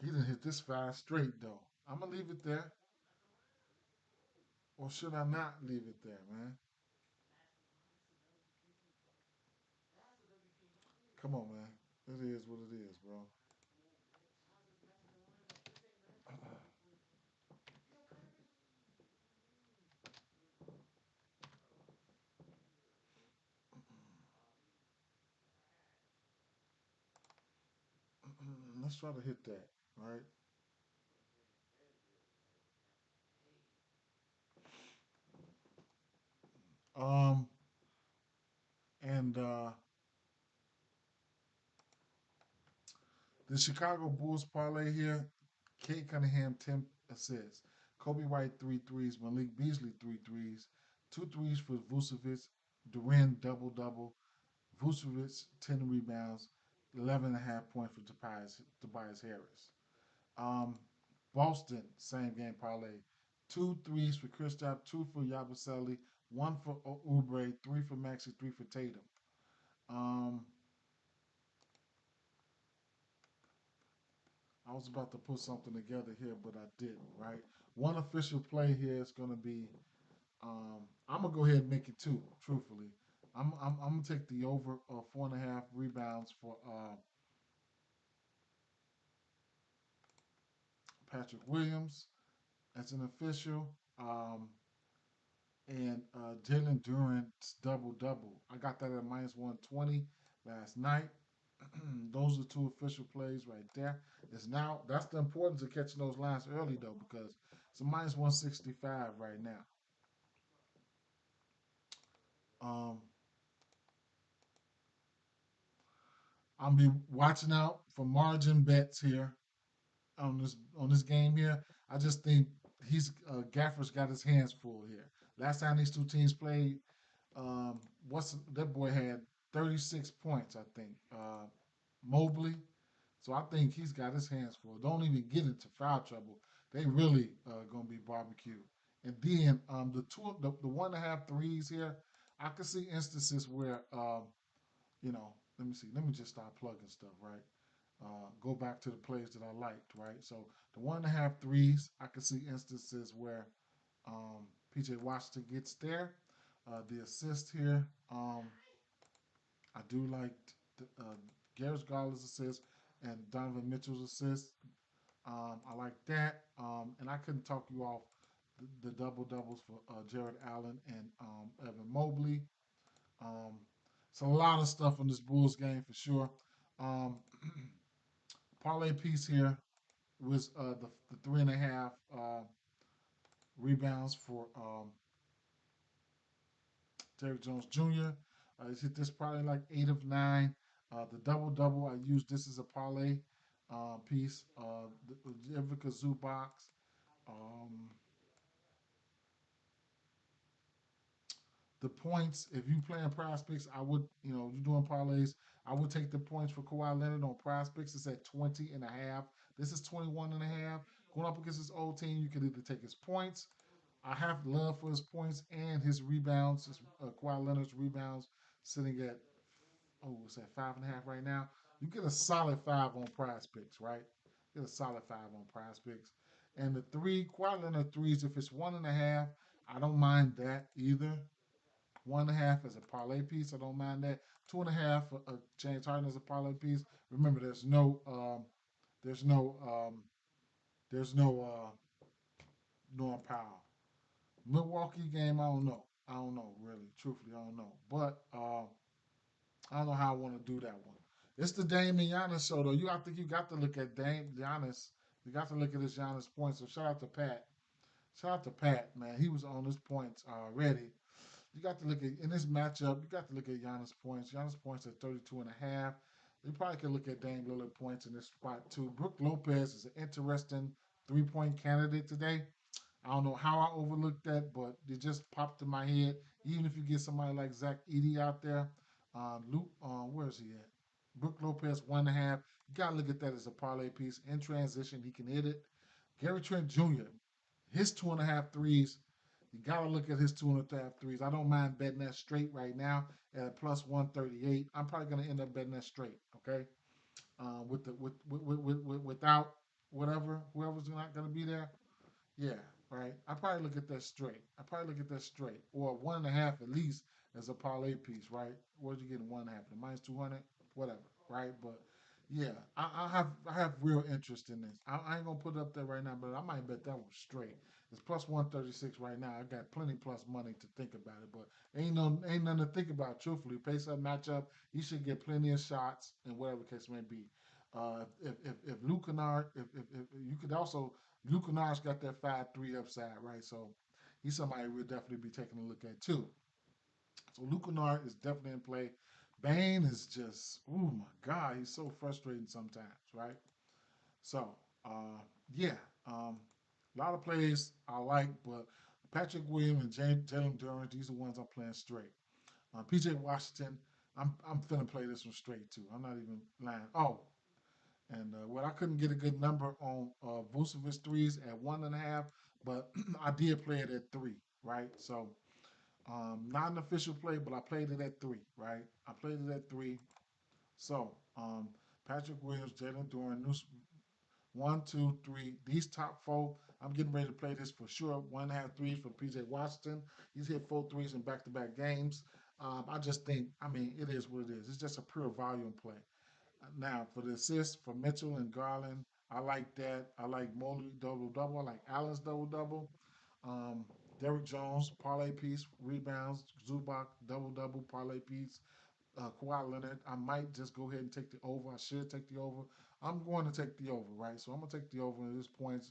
He didn't hit this 5 straight though. I'm gonna leave it there. Or should I not leave it there, man? Come on, man. It is what it is, bro. Let's try to hit that, right? Um, And the Chicago Bulls parlay here, Kate Cunningham 10 assists, Kobe White three threes, Malik Beasley three threes, two threes for Vucevic, Duran double double, Vucevic 10 rebounds, 11 and a half points for Tobias Harris. Um, Boston same game parlay, two threes for Kristaps, two for Yabusele, one for Oubre, three for Maxi, three for Tatum. Um, I was about to put something together here, but I didn't. Right, one official play here is going to be. I'm gonna go ahead and make it two. Truthfully, I'm gonna take the over 4.5 rebounds for Patrick Williams as an official. And Jalen Duran's double double. I got that at minus 120 last night. Those are two official plays right there. It's now that's the importance of catching those lines early though, because it's a minus 165 right now. Um, I'll be watching out for margin bets here on this game here. I just think he's Gaffer's got his hands full here. Last time these two teams played, what's that boy had 36 points, I think. Mobley. So I think he's got his hands full. Don't even get into foul trouble. They really gonna be barbecue. And then the 1.5 threes here, I can see instances where let me see. Let me just start plugging stuff, right? Go back to the plays that I liked, right? So the 1.5 threes, I can see instances where PJ Washington gets there. The assist here, I do like Garrett Garland's assist and Donovan Mitchell's assist. I like that. And I couldn't talk you off the double doubles for Jared Allen and Evan Mobley. Um, it's a lot of stuff in this Bulls game for sure. Um, parlay piece here was the 3.5 rebounds for Derrick Jones Jr. He's hit this probably like 8 of 9. The double double, I used this as a parlay piece. The Ivica Zubox. Um, the points, if you playing prize picks, I would, you're doing parlays, I would take the points for Kawhi Leonard on prize picks. It's at 20 and a half. This is 21 and a half. Going up against this old team, you can either take his points. I have love for his points and his rebounds. Kawhi Leonard's rebounds sitting at, what's that, 5.5 right now. You get a solid 5 on prize picks, right? Get a solid 5 on prize picks. And the Kawhi Leonard threes, if it's 1.5, I don't mind that either. 1.5 as a parlay piece. I don't mind that. 2.5 for James Harden as a parlay piece. Remember, there's no, there's no Norm Powell. Milwaukee game, I don't know. I don't know really. Truthfully, I don't know. But I don't know how I want to do that one. It's the Dame and Giannis show though. I think you got to look at Dame Giannis. You got to look at his Giannis points. So shout out to Pat. Shout out to Pat, man. He was on his points already. You got to look at in this matchup. You got to look at Giannis points. Giannis points at 32 and a half. You probably could look at Dame Lillard points in this spot too. Brook Lopez is an interesting 3-point candidate today. I don't know how I overlooked that, but it just popped in my head. Even if you get somebody like Zach Edey out there, Luke, where is he at? Brook Lopez 1.5. You gotta look at that as a parlay piece. In transition, he can hit it. Gary Trent Jr. His 2.5 threes. You gotta look at his 2.5 threes. I don't mind betting that straight right now at plus 138. I'm probably gonna end up betting that straight. Okay, with the with without whoever's not gonna be there. Yeah, right. I probably look at that straight. I probably look at that straight, or 1.5 at least as a parlay piece, right? Where'd you get 1.5? The minus 200, whatever, right? But yeah, I have real interest in this. I ain't gonna put it up there right now, but I might bet that one straight. It's plus 136 right now. I got plenty plus money to think about it, but ain't nothing to think about. Truthfully, pace up matchup, he should get plenty of shots and whatever the case may be. If Luke Kennard, if you could also Luke Kennard's got that 5-3 upside, right? So he's somebody we'll definitely be taking a look at too. So Luke Kennard is definitely in play. Bane is just, oh my God, he's so frustrating sometimes, right? So, uh, yeah, um, a lot of plays I like, but Patrick Williams and Jalen Durant, these are the ones I'm playing straight. PJ Washington, I'm finna play this one straight too. I'm not even lying. Oh, and well, I couldn't get a good number on Vucevic threes at 1.5, but I did play it at three, right? So not an official play, but I played it at three, right? I played it at three. So Patrick Williams, Jalen Duran, one, two, three. These top four, I'm getting ready to play this for sure. 1.5 threes for PJ Washington. He's hit four threes in back-to-back games. I just think, I mean, it is what it is. It's just a pure volume play. Now, for the assists for Mitchell and Garland, I like that. I like Mobley double double. I like Allen's double double. Um, Derrick Jones parlay piece, rebounds. Zubac double double parlay piece. Kawhi Leonard, I might just go ahead and take the over. I should take the over. I'm going to take the over, right? So I'm going to take the over at this point.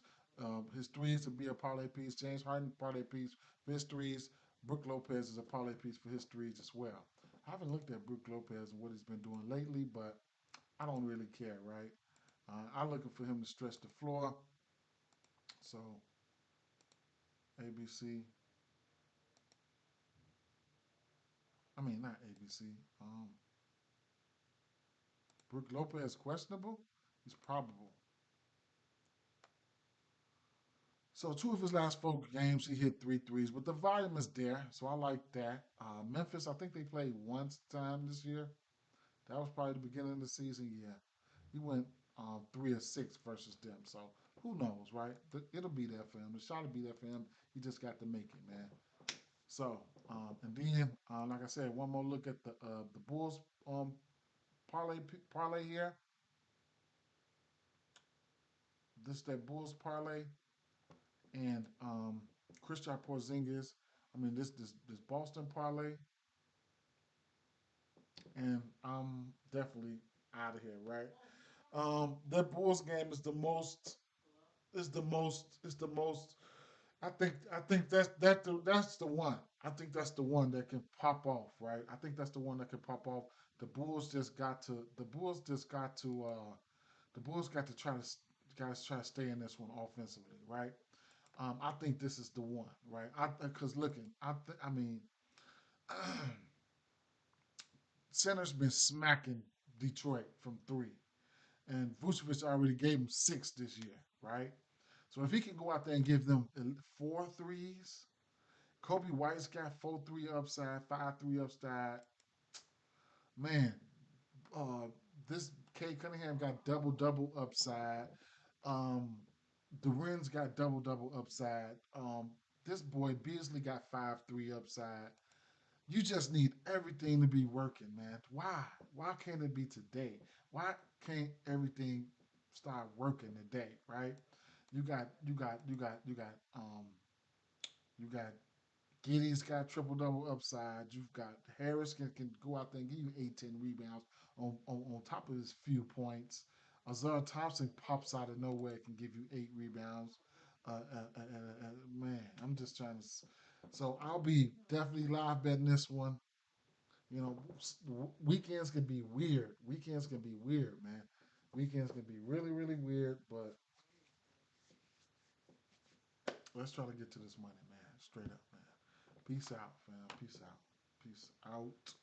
His threes to be a parlay piece. James Harden parlay piece for his threes. Brook Lopez is a parlay piece for his threes as well. I haven't looked at Brook Lopez and what he's been doing lately, but I don't really care, right? I'm looking for him to stretch the floor. So ABC, I mean not ABC. Brook Lopez questionable. He's probable. So two of his last four games, he hit three threes, but the volume is there, so I like that. Memphis, I think they played once time this year. That was probably the beginning of the season. Yeah, he went 3 of 6 versus them. So who knows, right? It'll be there for him. The shot will be there for him. He just got to make it, man. So and then, like I said, one more look at the Bulls parlay here. This is that Bulls parlay and Christian Porzingis. I mean this Boston parlay, and I'm definitely out of here, right? That Bulls game is the most. Is the most. Is the most. I think that's the one. I think that's the one that can pop off, right? I think that's the one that can pop off. The Bulls just got to. The Bulls just got to. The Bulls got to try to guys try to stay in this one offensively, right? I think this is the one, right? Because looking, I mean, center's been smacking Detroit from three, and Vucevic already gave him six this year, right? So if he can go out there and give them four threes, Kobe White's got 4-3 upside, 5-3 upside. Man, uh, this Kay Cunningham got double double upside. Um, Duren's got double double upside. This boy Beasley got 5-3 upside. You just need everything to be working, man. Why? Why can't it be today? Why can't everything start working today? Right? You got Giddy's got triple double upside. You've got Harris can go out there and give you 8, 10 rebounds on top of his few points. Azar Thompson pops out of nowhere, can give you 8 rebounds. Man, I'm just trying to. So I'll be definitely live betting this one. You know, weekends can be weird. Weekends can be weird, man. Weekends can be really, really weird. But let's try to get to this money, man. Straight up, man. Peace out, fam. Peace out. Peace out.